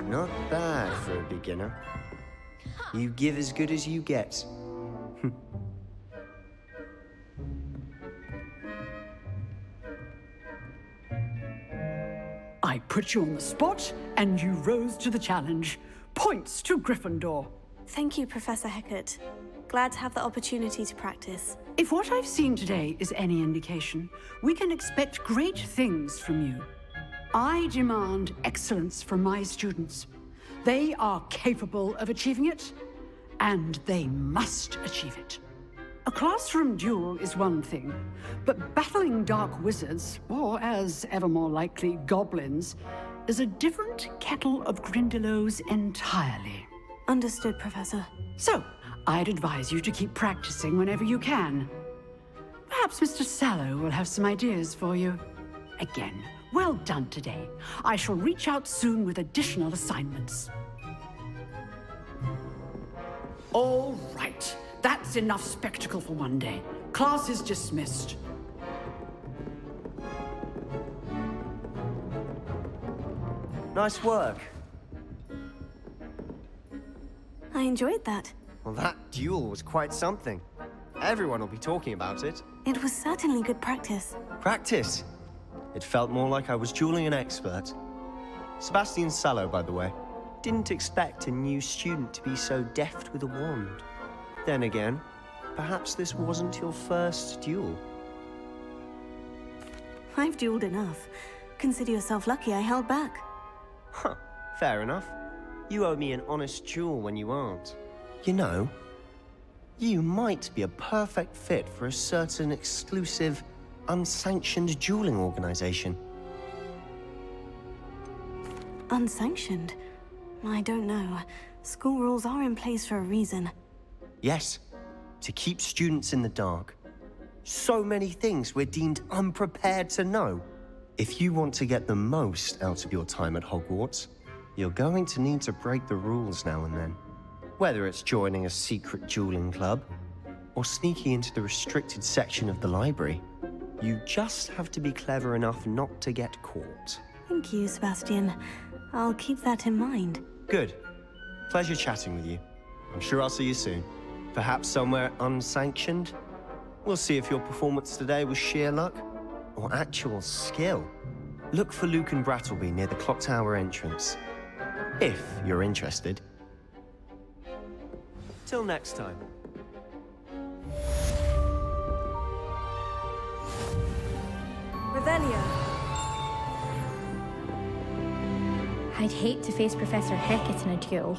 Not bad for a beginner. You give as good as you get. I put you on the spot, and you rose to the challenge. Points to Gryffindor. Thank you, Professor Hecat. Glad to have the opportunity to practice. If what I've seen today is any indication, we can expect great things from you. I demand excellence from my students. They are capable of achieving it, and they must achieve it. A classroom duel is one thing, but battling dark wizards, or as ever more likely, goblins, is a different kettle of Grindylows entirely. Understood, Professor. So, I'd advise you to keep practicing whenever you can. Perhaps Mr. Sallow will have some ideas for you. Again, well done today. I shall reach out soon with additional assignments. All right. That's enough spectacle for one day. Class is dismissed. Nice work. I enjoyed that. Well, that duel was quite something. Everyone will be talking about it. It was certainly good practice. Practice. It felt more like I was dueling an expert. Sebastian Sallow, by the way. Didn't expect a new student to be so deft with a wand. Then again, perhaps this wasn't your first duel. I've dueled enough. Consider yourself lucky I held back. Huh, fair enough. You owe me an honest duel when you aren't. You know, you might be a perfect fit for a certain exclusive unsanctioned dueling organization. Unsanctioned? I don't know. School rules are in place for a reason. Yes, to keep students in the dark. So many things we're deemed unprepared to know. If you want to get the most out of your time at Hogwarts, you're going to need to break the rules now and then. Whether it's joining a secret dueling club, or sneaking into the restricted section of the library, you just have to be clever enough not to get caught. Thank you, Sebastian. I'll keep that in mind. Good. Pleasure chatting with you. I'm sure I'll see you soon. Perhaps somewhere unsanctioned? We'll see if your performance today was sheer luck or actual skill. Look for Luke and Brattleby near the clock tower entrance, if you're interested. Till next time. Revelio. I'd hate to face Professor Hecat in a duel.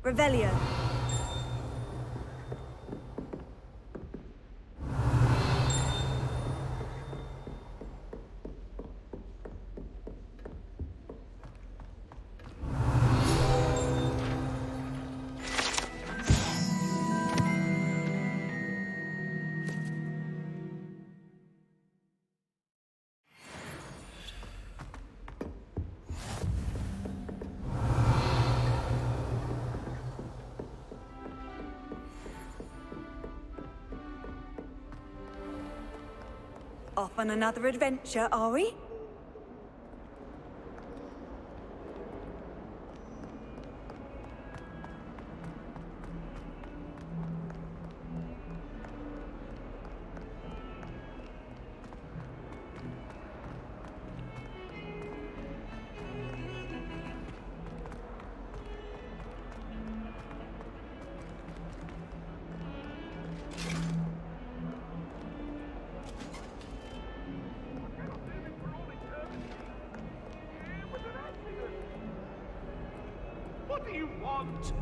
Revelio. Off on another adventure, are we? What do you want?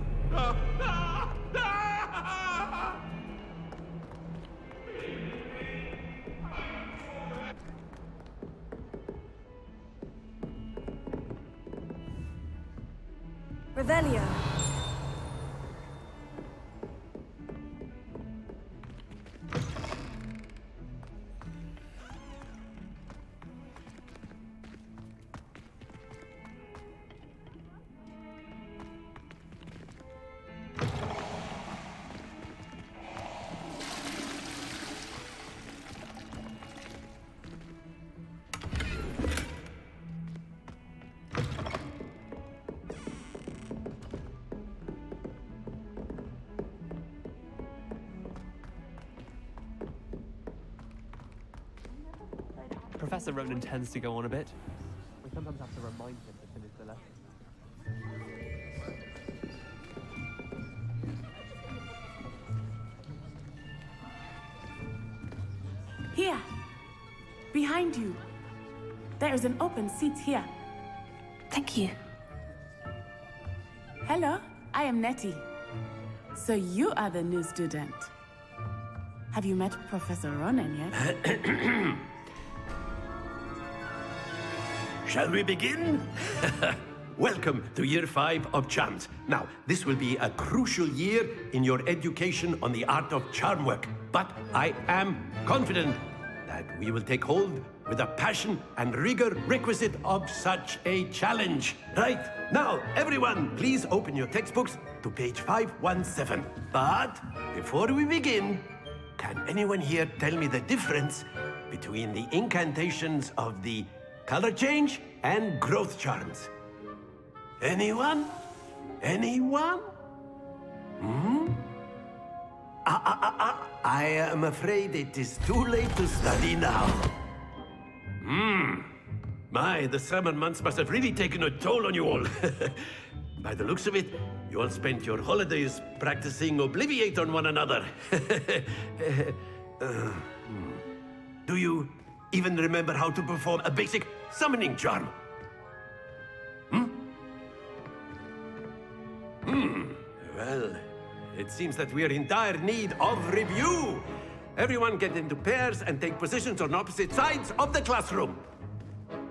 Revelio. Professor Ronan tends to go on a bit. We sometimes have to remind him to finish the lesson. Here. Behind you. There is an open seat here. Thank you. Hello, I am Nettie. So you are the new student. Have you met Professor Ronan yet? Shall we begin? Welcome to Year 5 of Charms. Now, this will be a crucial year in your education on the art of charm work. But I am confident that we will take hold with the passion and rigor requisite of such a challenge. Right, now, everyone, please open your textbooks to page 517. But before we begin, can anyone here tell me the difference between the incantations of the color change and growth charms? Anyone? Anyone? I am afraid it is too late to study now. My, the summer months must have really taken a toll on you all. By the looks of it, you all spent your holidays practicing Obliviate on one another. Do you even remember how to perform a basic summoning charm? Well, it seems that we're in dire need of review. Everyone get into pairs and take positions on opposite sides of the classroom.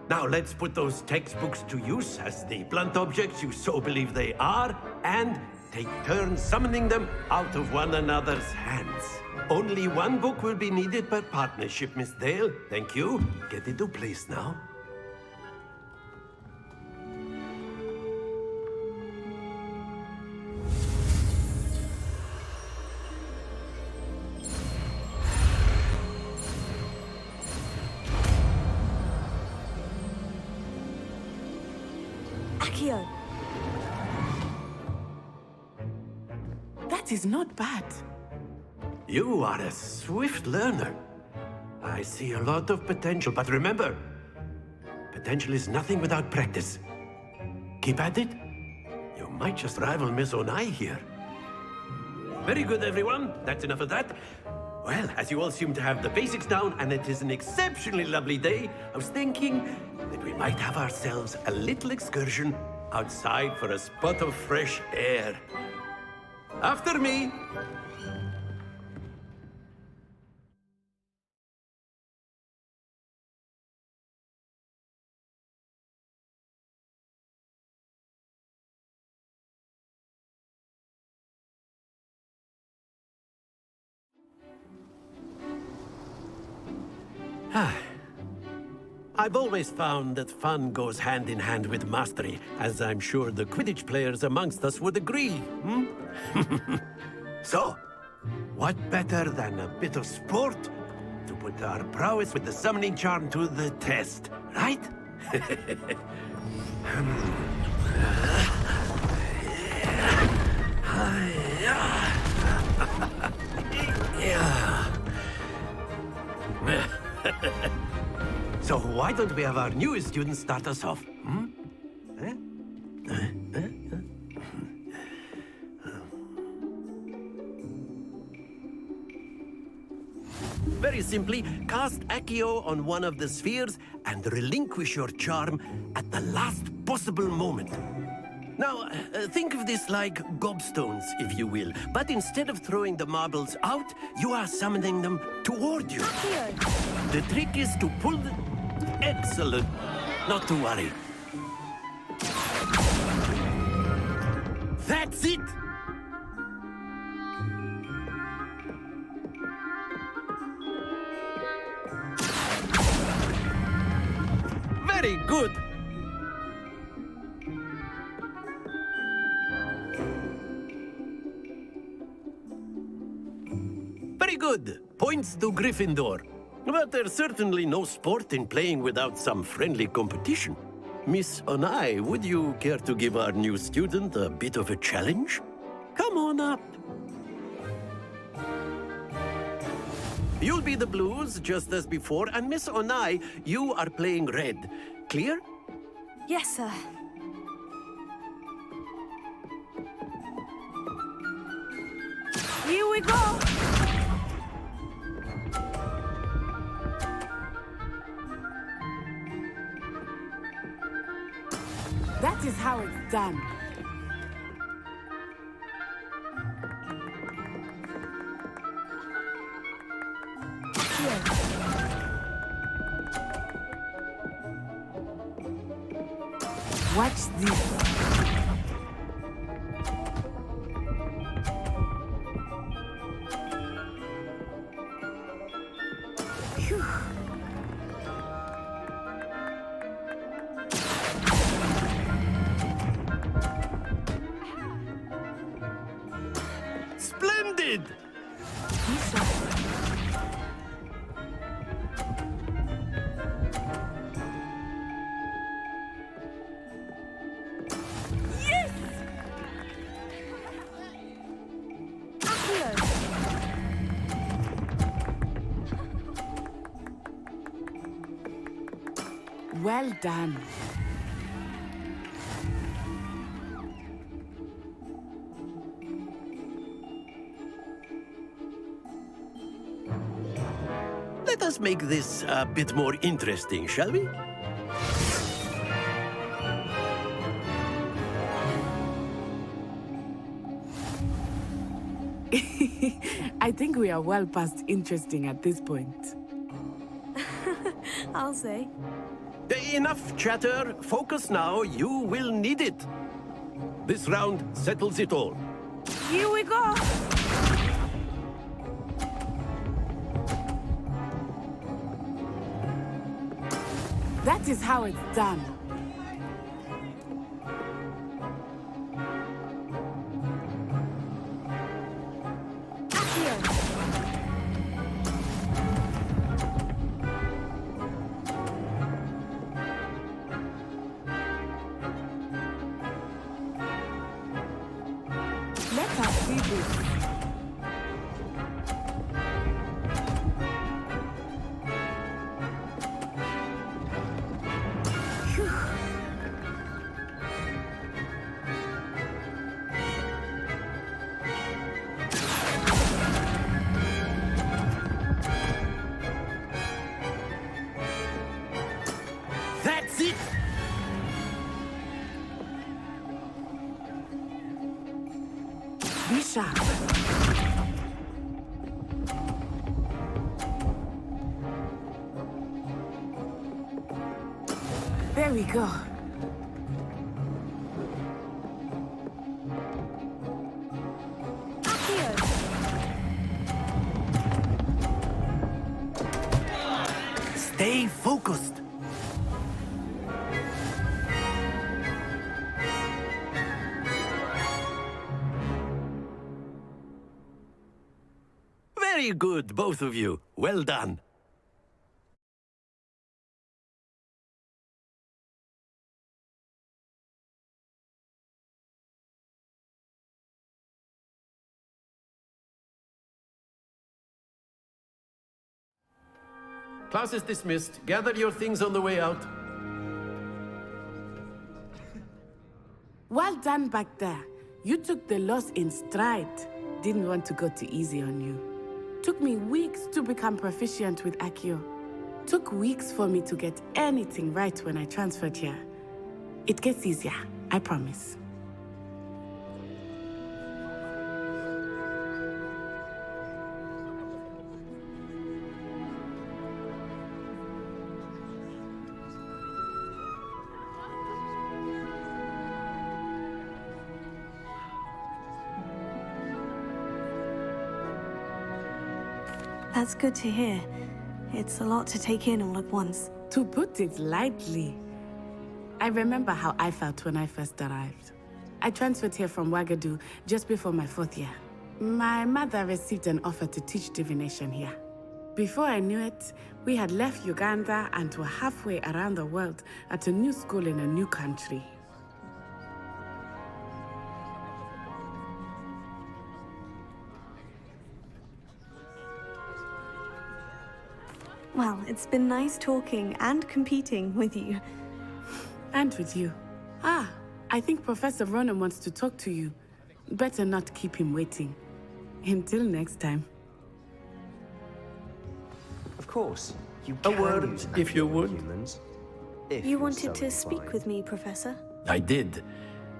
Now let's put those textbooks to use as the blunt objects you so believe they are, and take turns summoning them out of one another's hands. Only one book will be needed per partnership, Miss Dale. Thank you. Get into place now. Accio. That is not bad. You are a swift learner. I see a lot of potential, but remember, potential is nothing without practice. Keep at it. You might just rival Miss Onai here. Very good, everyone. That's enough of that. Well, as you all seem to have the basics down, and it is an exceptionally lovely day, I was thinking that we might have ourselves a little excursion outside for a spot of fresh air. After me. I've always found that fun goes hand in hand with mastery, as I'm sure the Quidditch players amongst us would agree. So, what better than a bit of sport to put our prowess with the summoning charm to the test, right? So why don't we have our newest student start us off? Very simply, cast Accio on one of the spheres and relinquish your charm at the last possible moment. Now, think of this like gobstones, if you will. But instead of throwing the marbles out, you are summoning them toward you. The trick is to pull the... Excellent. Not to worry. That's it! Very good! Very good. Points to Gryffindor. But there's certainly no sport in playing without some friendly competition. Miss Onai, would you care to give our new student a bit of a challenge? Come on up. You'll be the blues, just as before, and Miss Onai, you are playing red. Clear? Yes, sir. Here we go! That is how it's done. Watch this. Phew. Splendid! Yes! Well done. Let us make this a bit more interesting, shall we? I think we are well past interesting at this point. I'll say. Enough chatter. Focus now. You will need it. This round settles it all. Here we go! That is how it's done. Let us see this. That's it! Be sharp. There we go. Stay focused. Very good, both of you. Well done. Class is dismissed. Gather your things on the way out. Well done back there. You took the loss in stride. Didn't want to go too easy on you. Took me weeks to become proficient with Accio. Took weeks for me to get anything right when I transferred here. It gets easier, I promise. That's good to hear. It's a lot to take in all at once. To put it lightly, I remember how I felt when I first arrived. I transferred here from Wagadu just before my 4th year. My mother received an offer to teach divination here. Before I knew it, we had left Uganda and were halfway around the world at a new school in a new country. Well, it's been nice talking and competing with you. And with you. Ah, I think Professor Ronan wants to talk to you. Better not keep him waiting. Until next time. Of course, you A can word, use if you animal would. humans. If You you're wanted so to speak inclined. with me, Professor? I did.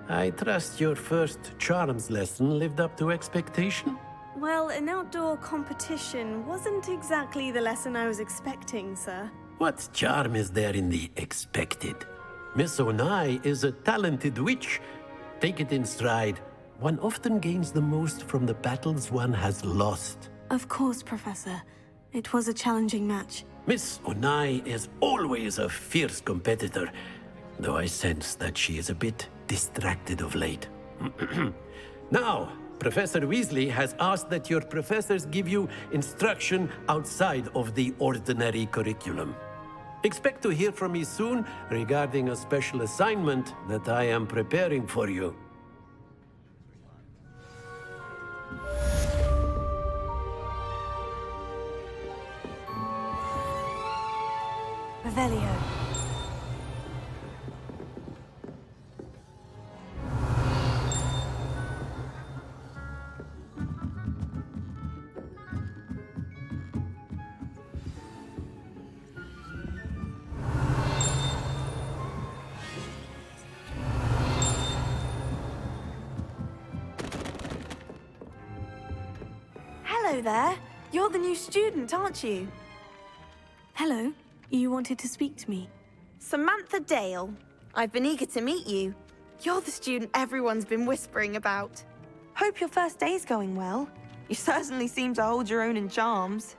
I trust your first charms lesson lived up to expectation? Well, an outdoor competition wasn't exactly the lesson I was expecting, sir. What charm is there in the expected? Miss Onai is a talented witch. Take it in stride. One often gains the most from the battles one has lost. Of course, Professor. It was a challenging match. Miss Onai is always a fierce competitor, though I sense that she is a bit distracted of late. Now, Professor Weasley has asked that your professors give you instruction outside of the ordinary curriculum. Expect to hear from me soon regarding a special assignment that I am preparing for you. Revelio. Hello there. You're the new student, aren't you? Hello. You wanted to speak to me? Samantha Dale. I've been eager to meet you. You're the student everyone's been whispering about. Hope your first day's going well. You certainly seem to hold your own in charms.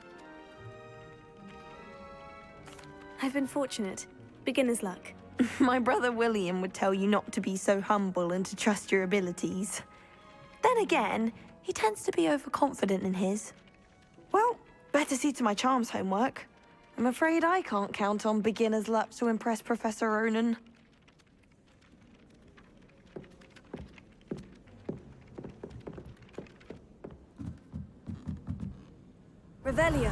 I've been fortunate. Beginner's luck. My brother William would tell you not to be so humble and to trust your abilities. Then again, he tends to be overconfident in his. Well, better see to my charms homework. I'm afraid I can't count on beginner's luck to impress Professor Ronan. Revelio.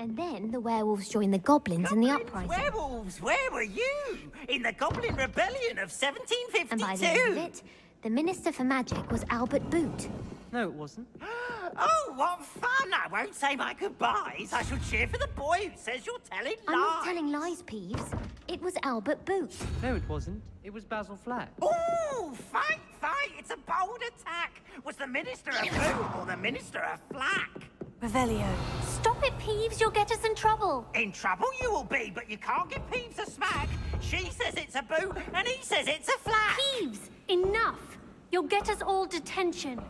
And then the werewolves joined the goblins in the uprising. Werewolves, where were you? In the Goblin Rebellion of 1752? And by the end of it, the Minister for Magic was Albert Boot. No, it wasn't. Oh, what fun! I won't say my goodbyes. I shall cheer for the boy who says you're telling lies. I'm not telling lies, Peeves. It was Albert Boot. No, it wasn't. It was Basil Flack. Ooh, fight, fight! It's a bold attack. Was the Minister a boot or the Minister a flack? Revelio. Stop it, Peeves. You'll get us in trouble. In trouble you will be, but you can't give Peeves a smack. She says it's a boot, and he says it's a flack. Peeves, enough. You'll get us all detention.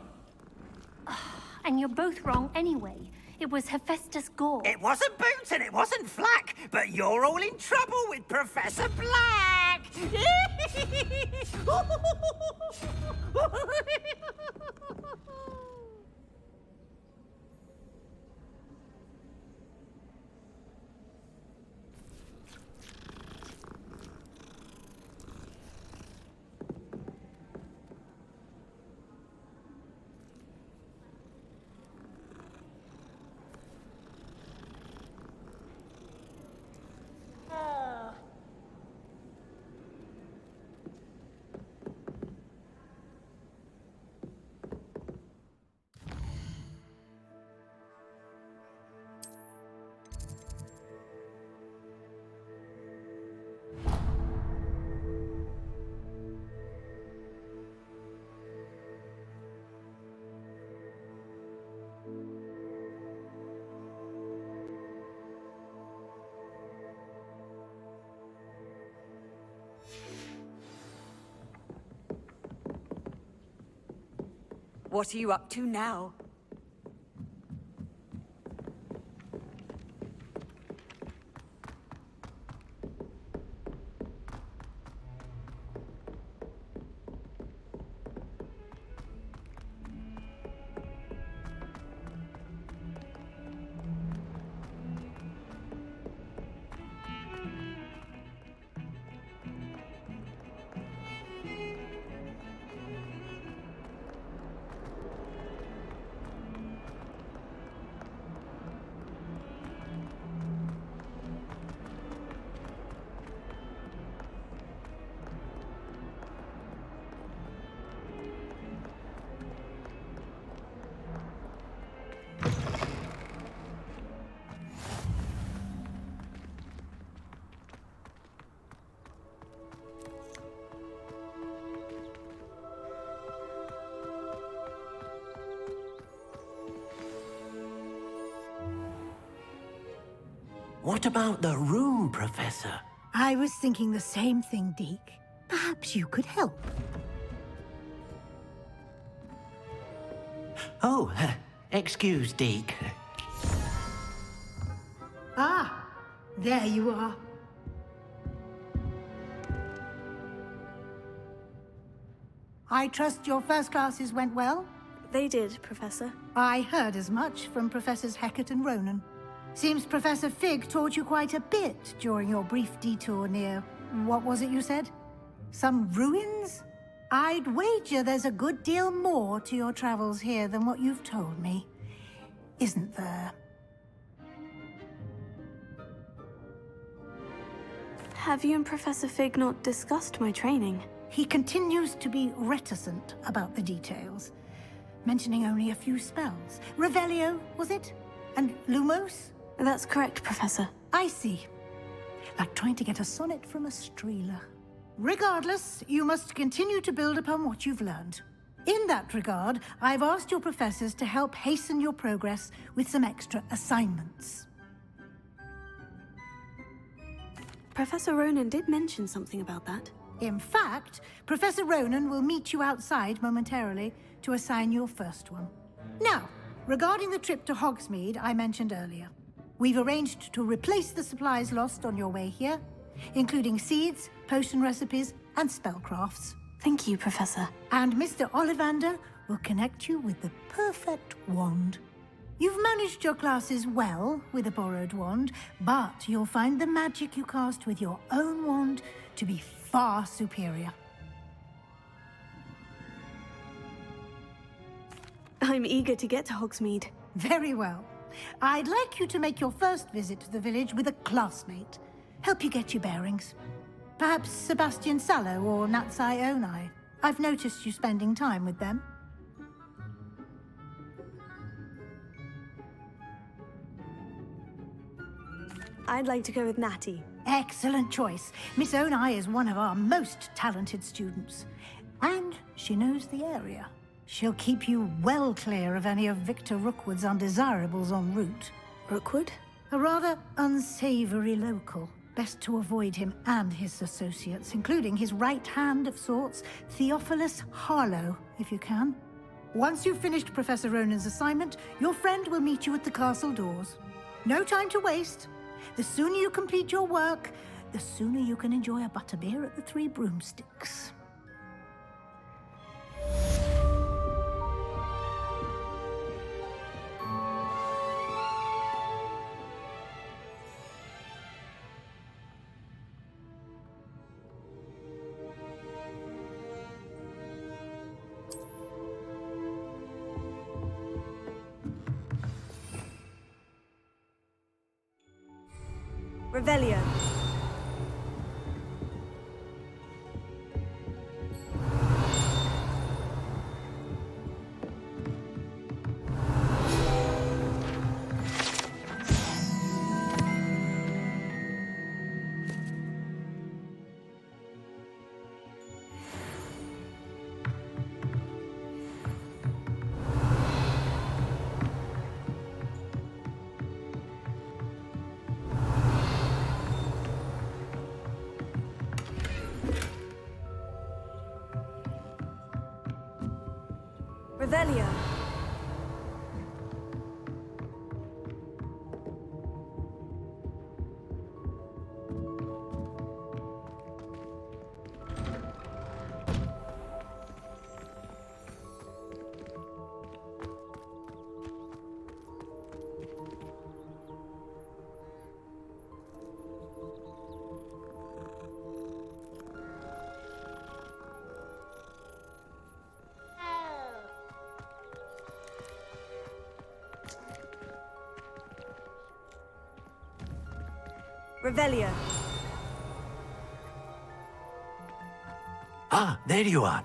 And you're both wrong anyway. It was Hephaestus Gore. It wasn't Boot and it wasn't Flack, but you're all in trouble with Professor Black! What are you up to now? What about the room, Professor? I was thinking the same thing, Deke. Perhaps you could help. Oh, excuse, Deke. Ah, there you are. I trust your first classes went well? They did, Professor. I heard as much from Professors Hecat and Ronan. Seems Professor Fig taught you quite a bit during your brief detour near... what was it you said? Some ruins? I'd wager there's a good deal more to your travels here than what you've told me. Isn't there? Have you and Professor Fig not discussed my training? He continues to be reticent about the details, mentioning only a few spells. Revelio, was it? And Lumos? That's correct, Professor. I see. Like trying to get a sonnet from a streeler. Regardless, you must continue to build upon what you've learned. In that regard, I've asked your professors to help hasten your progress with some extra assignments. Professor Ronan did mention something about that. In fact, Professor Ronan will meet you outside momentarily to assign your first one. Now, regarding the trip to Hogsmeade I mentioned earlier, we've arranged to replace the supplies lost on your way here, including seeds, potion recipes, and spellcrafts. Thank you, Professor. And Mr. Ollivander will connect you with the perfect wand. You've managed your classes well with a borrowed wand, but you'll find the magic you cast with your own wand to be far superior. I'm eager to get to Hogsmeade. Very well. I'd like you to make your first visit to the village with a classmate. Help you get your bearings. Perhaps Sebastian Sallow or Natsai Onai. I've noticed you spending time with them. I'd like to go with Natty. Excellent choice. Miss Onai is one of our most talented students. And she knows the area. She'll keep you well clear of any of Victor Rookwood's undesirables en route. Rookwood? A rather unsavory local. Best to avoid him and his associates, including his right hand of sorts, Theophilus Harlow, if you can. Once you've finished Professor Ronan's assignment, your friend will meet you at the castle doors. No time to waste. The sooner you complete your work, the sooner you can enjoy a butterbeer at the Three Broomsticks. Revelio. Revelio. Revelio. Ah, there you are.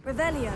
Revelio.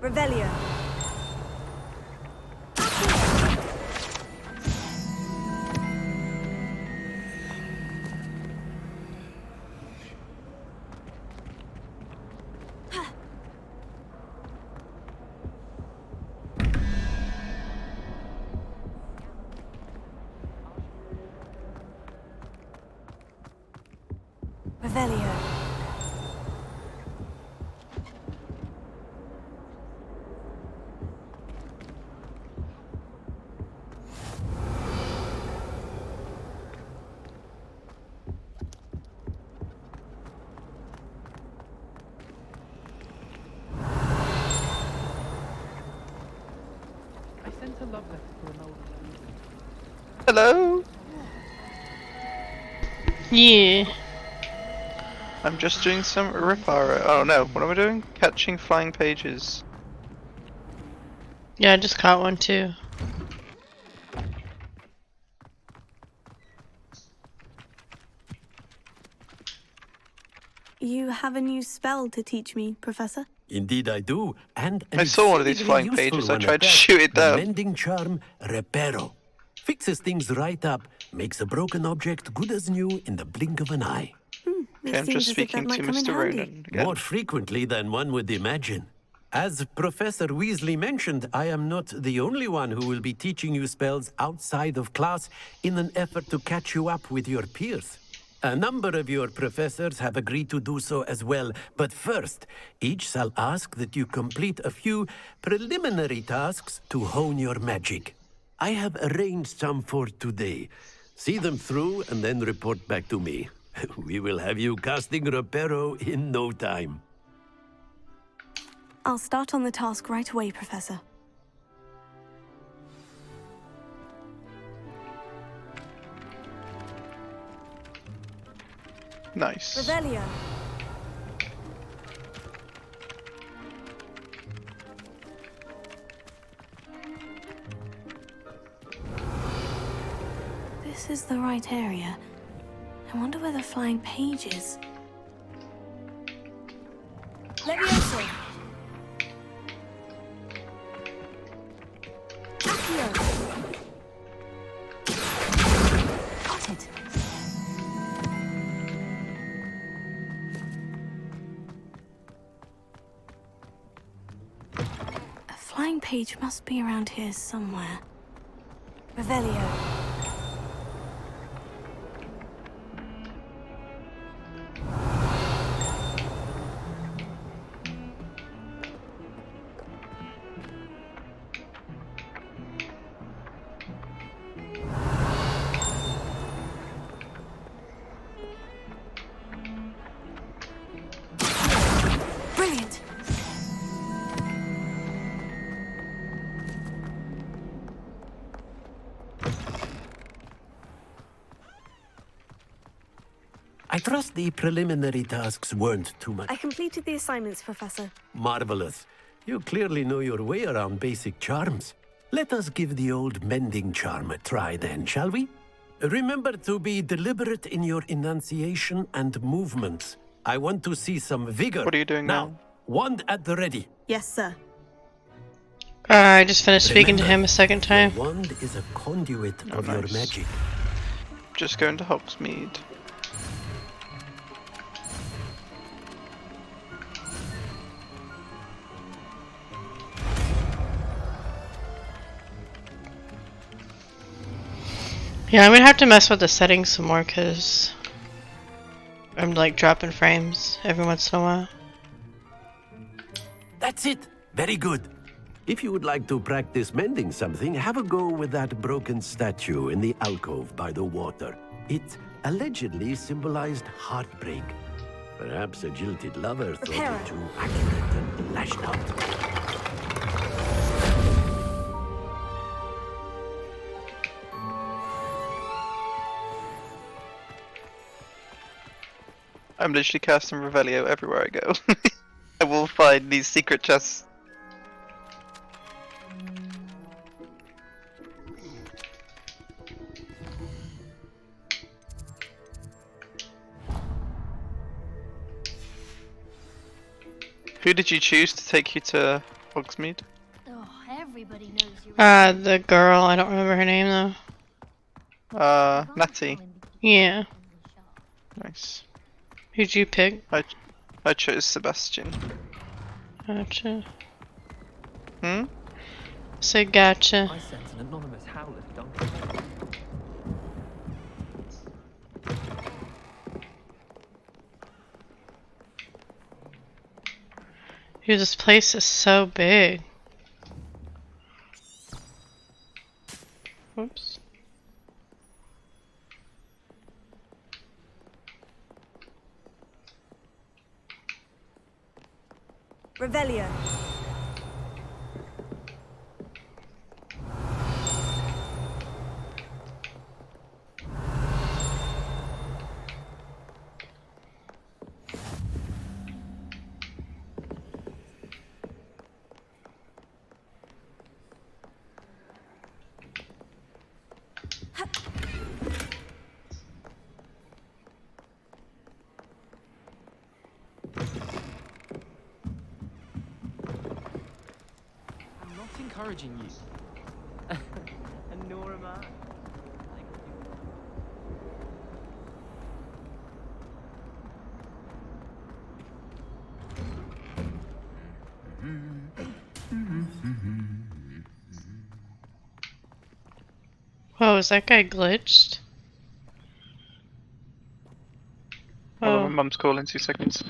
Revelio. Revelio. I sent a love letter to an old friend. Hello? Yeah. I'm just doing some reparo. Oh no, what am I doing? Catching flying pages. Yeah, I just caught one too. You have a new spell to teach me, Professor? Indeed I do, and an I saw one of these exceedingly flying useful pages, I one tried at to that. shoot it The down. mending charm Reparo. Fixes things right up, makes a broken object good as new in the blink of an eye. This Okay, I'm seems just as if that speaking might to come in Mr. handy. Ronan again. More frequently than one would imagine. As Professor Weasley mentioned, I am not the only one who will be teaching you spells outside of class in an effort to catch you up with your peers. A number of your professors have agreed to do so as well, but first, each shall ask that you complete a few preliminary tasks to hone your magic. I have arranged some for today. See them through and then report back to me. We will have you casting Reparo in no time. I'll start on the task right away, Professor. Nice. Revelio. This is the right area. I wonder where the flying page is. Levioso. Accio. Got it. A flying page must be around here somewhere. Revelio. Brilliant. I trust the preliminary tasks weren't too much. I completed the assignments, Professor. Marvelous. You clearly know your way around basic charms. Let us give the old mending charm a try then, shall we? Remember to be deliberate in your enunciation and movements. I want to see some vigor. What are you doing now? Wand at the ready. Yes, sir. I just finished speaking to him a second time. Your wand is a conduit of your nice. magic. Just going to Hogsmeade. Yeah, I'm gonna have to mess with the settings some more because I'm like dropping frames every once in a while. That's it. Very good. If you would like to practice mending something, have a go with that broken statue in the alcove by the water. It allegedly symbolized heartbreak. Perhaps a jilted lover thought it too accurate and lashed out. I'm literally casting Revelio everywhere I go. I will find these secret chests. Who did you choose to take you to Hogsmeade? Oh, everybody knows you're The girl, I don't remember her name though. Natty. Yeah. Nice. Who'd you pick? I chose Sebastian. Gotcha. Hmm? Say gotcha. I sent an anonymous howler to Duncan. Dude, this place is so big. Whoops. Revelio. I'm not encouraging you. And nor am I. Whoa, is that guy glitched? Hold on, Oh. my mum's calling, 2 seconds.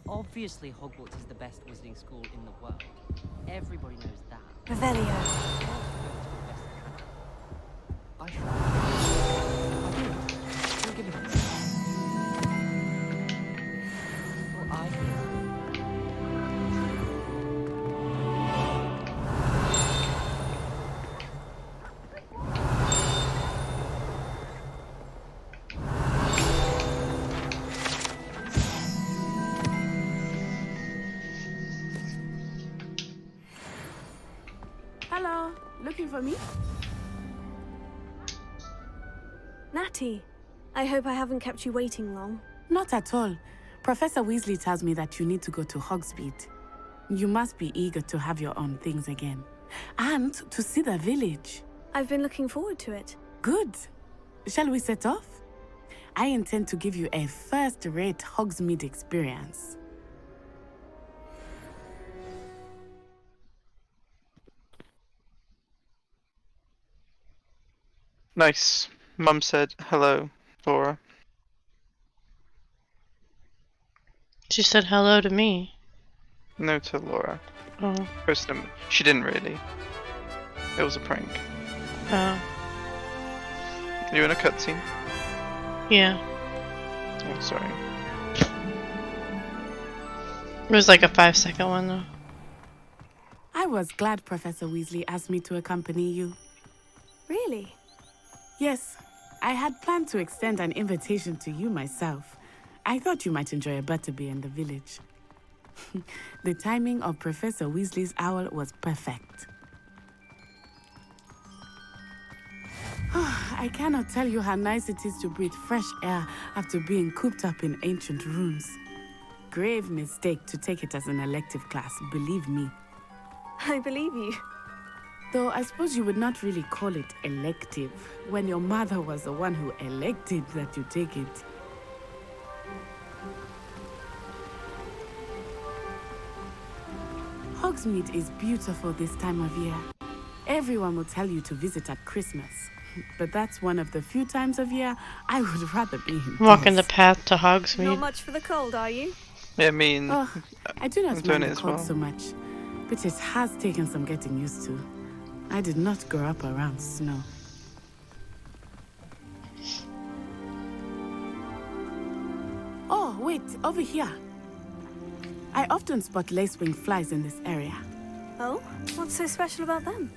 Obviously, Hogwarts is the best wizarding school in the world. Everybody knows that. Revelio. I should. I do. Don't give me. Well, I think. Hello, looking for me? Natty, I hope I haven't kept you waiting long. Not at all. Professor Weasley tells me that you need to go to Hogsmeade. You must be eager to have your own things again. And to see the village. I've been looking forward to it. Good. Shall we set off? I intend to give you a first-rate Hogsmeade experience. Nice. Mum said hello, Laura. She said hello to me. No to Laura. Oh. She didn't really. It was a prank. Oh. You in a cutscene? Yeah. Oh, sorry. It was like a 5-second one though. I was glad Professor Weasley asked me to accompany you. Really? Yes, I had planned to extend an invitation to you myself. I thought you might enjoy a butterbeer in the village. The timing of Professor Weasley's owl was perfect. I cannot tell you how nice it is to breathe fresh air after being cooped up in ancient rooms. Grave mistake to take it as an elective class, believe me. I believe you. Though I suppose you would not really call it elective when your mother was the one who elected that you take it. Hogsmeade is beautiful this time of year. Everyone will tell you to visit at Christmas. But that's one of the few times of year I would rather be indoors. Walking the path to Hogsmeade. Not much for the cold, are you? Yeah, I mean, I do not I'm doing mind it the as cold well. so much, but it has taken some getting used to. I did not grow up around snow. Oh, wait, over here. I often spot lacewing flies in this area. Oh? What's so special about them?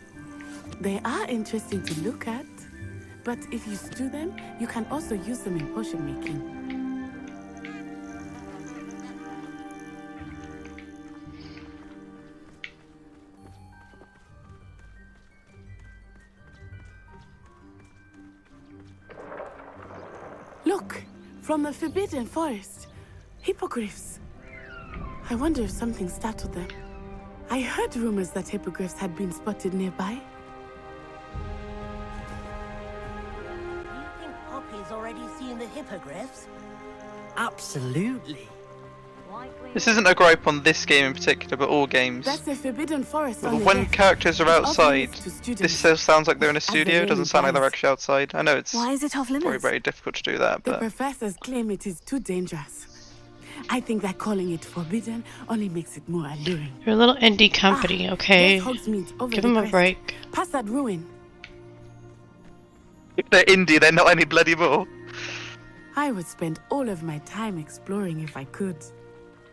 They are interesting to look at, but if you stew them, you can also use them in potion making. from the Forbidden Forest. Hippogriffs. I wonder if something startled them. I heard rumors that hippogriffs had been spotted nearby. You think Poppy's already seen the hippogriffs? Absolutely. This isn't a gripe on this game in particular, but all games. That's the Forbidden Forest But on the when left. characters are It's off outside, limits to students. this still sounds like they're in a studio. It doesn't sound like they're does. actually outside. I know it's Why is it off very, limits? very difficult to do that, The but professors claim it is too dangerous. I think that calling it forbidden only makes it more alluring. You're a little indie company, okay? There's Hogsmeade over Give the them a crest. break. Past that ruin. if they're indie, they're not any bloody more. I would spend all of my time exploring if I could.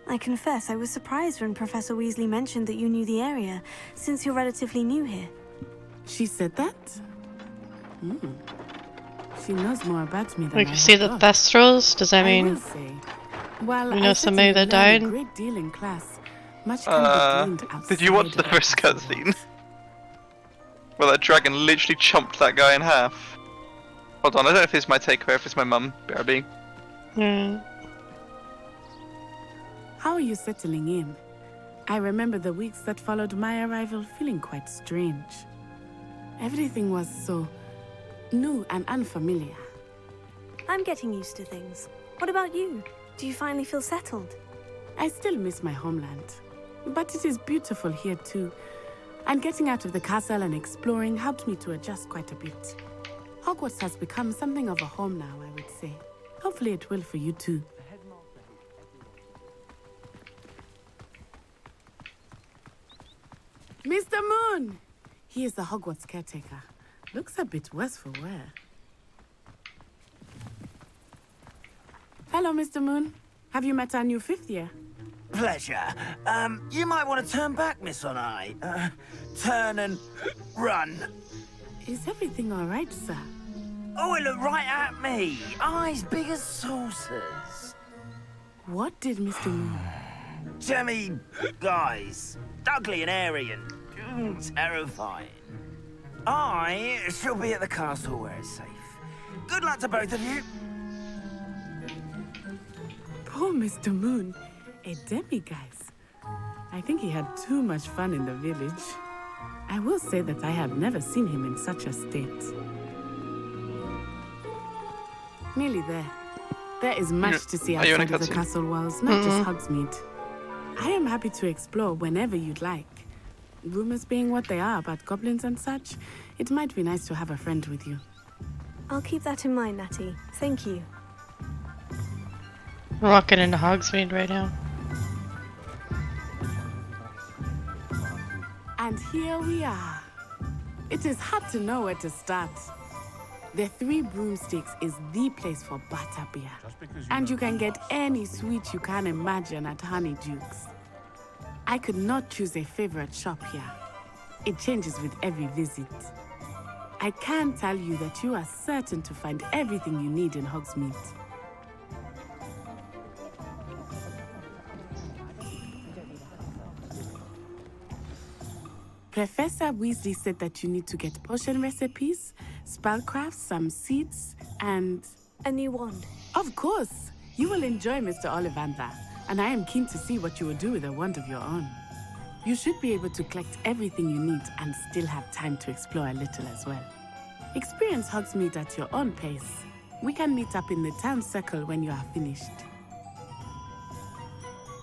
I confess I was surprised when Professor Weasley mentioned that you knew the area, since you're relatively new here. She said that? She knows more about me than We I can see the thought. Thestrals. Does that I will mean say, while you know I somebody certainly that learned died? a great deal in class, much can be gleaned outside Did you watch the of first our cutscene? Where that dragon literally chomped that guy in half. Hold on, I don't know if it's my takeaway or if it's my mum, BRB. How are you settling in? I remember the weeks that followed my arrival feeling quite strange. Everything was so new and unfamiliar. I'm getting used to things. What about you? Do you finally feel settled? I still miss my homeland, but it is beautiful here too. And getting out of the castle and exploring helped me to adjust quite a bit. Hogwarts has become something of a home now, I would say. Hopefully it will for you too. Mr. Moon! He is the Hogwarts caretaker. Looks a bit worse for wear. Hello, Mr. Moon. Have you met our new fifth year? Pleasure. You might want to turn back, Miss On-Eye. Turn and run. Is everything all right, sir? Oh, it looked right at me. Eyes big as saucers. What did Mr. Moon? Jemmy guys. Ugly and airy and terrifying. I shall be at the castle where it's safe. Good luck to both of you. Poor Mr. Moon. A demiguise. I think he had too much fun in the village. I will say that I have never seen him in such a state. Nearly there. There is much to see Are you in a outside of the cutscene? castle walls, not just Hogsmeade. I am happy to explore whenever you'd like. Rumors being what they are about goblins and such, it might be nice to have a friend with you. I'll keep that in mind, Natty. Thank you. We're walking into Hogsmeade right now. And here we are. It is hard to know where to start. The Three Broomsticks is the place for butterbeer. And you can get any sweet you can imagine at Honeydukes. I could not choose a favorite shop here. It changes with every visit. I can tell you that you are certain to find everything you need in Hogsmeade. Professor Weasley said that you need to get potion recipes, spellcrafts, some seeds, and... a new wand. Of course! You will enjoy Mr. Ollivander, and I am keen to see what you will do with a wand of your own. You should be able to collect everything you need and still have time to explore a little as well. Experience Hogsmeade at your own pace. We can meet up in the town circle when you are finished.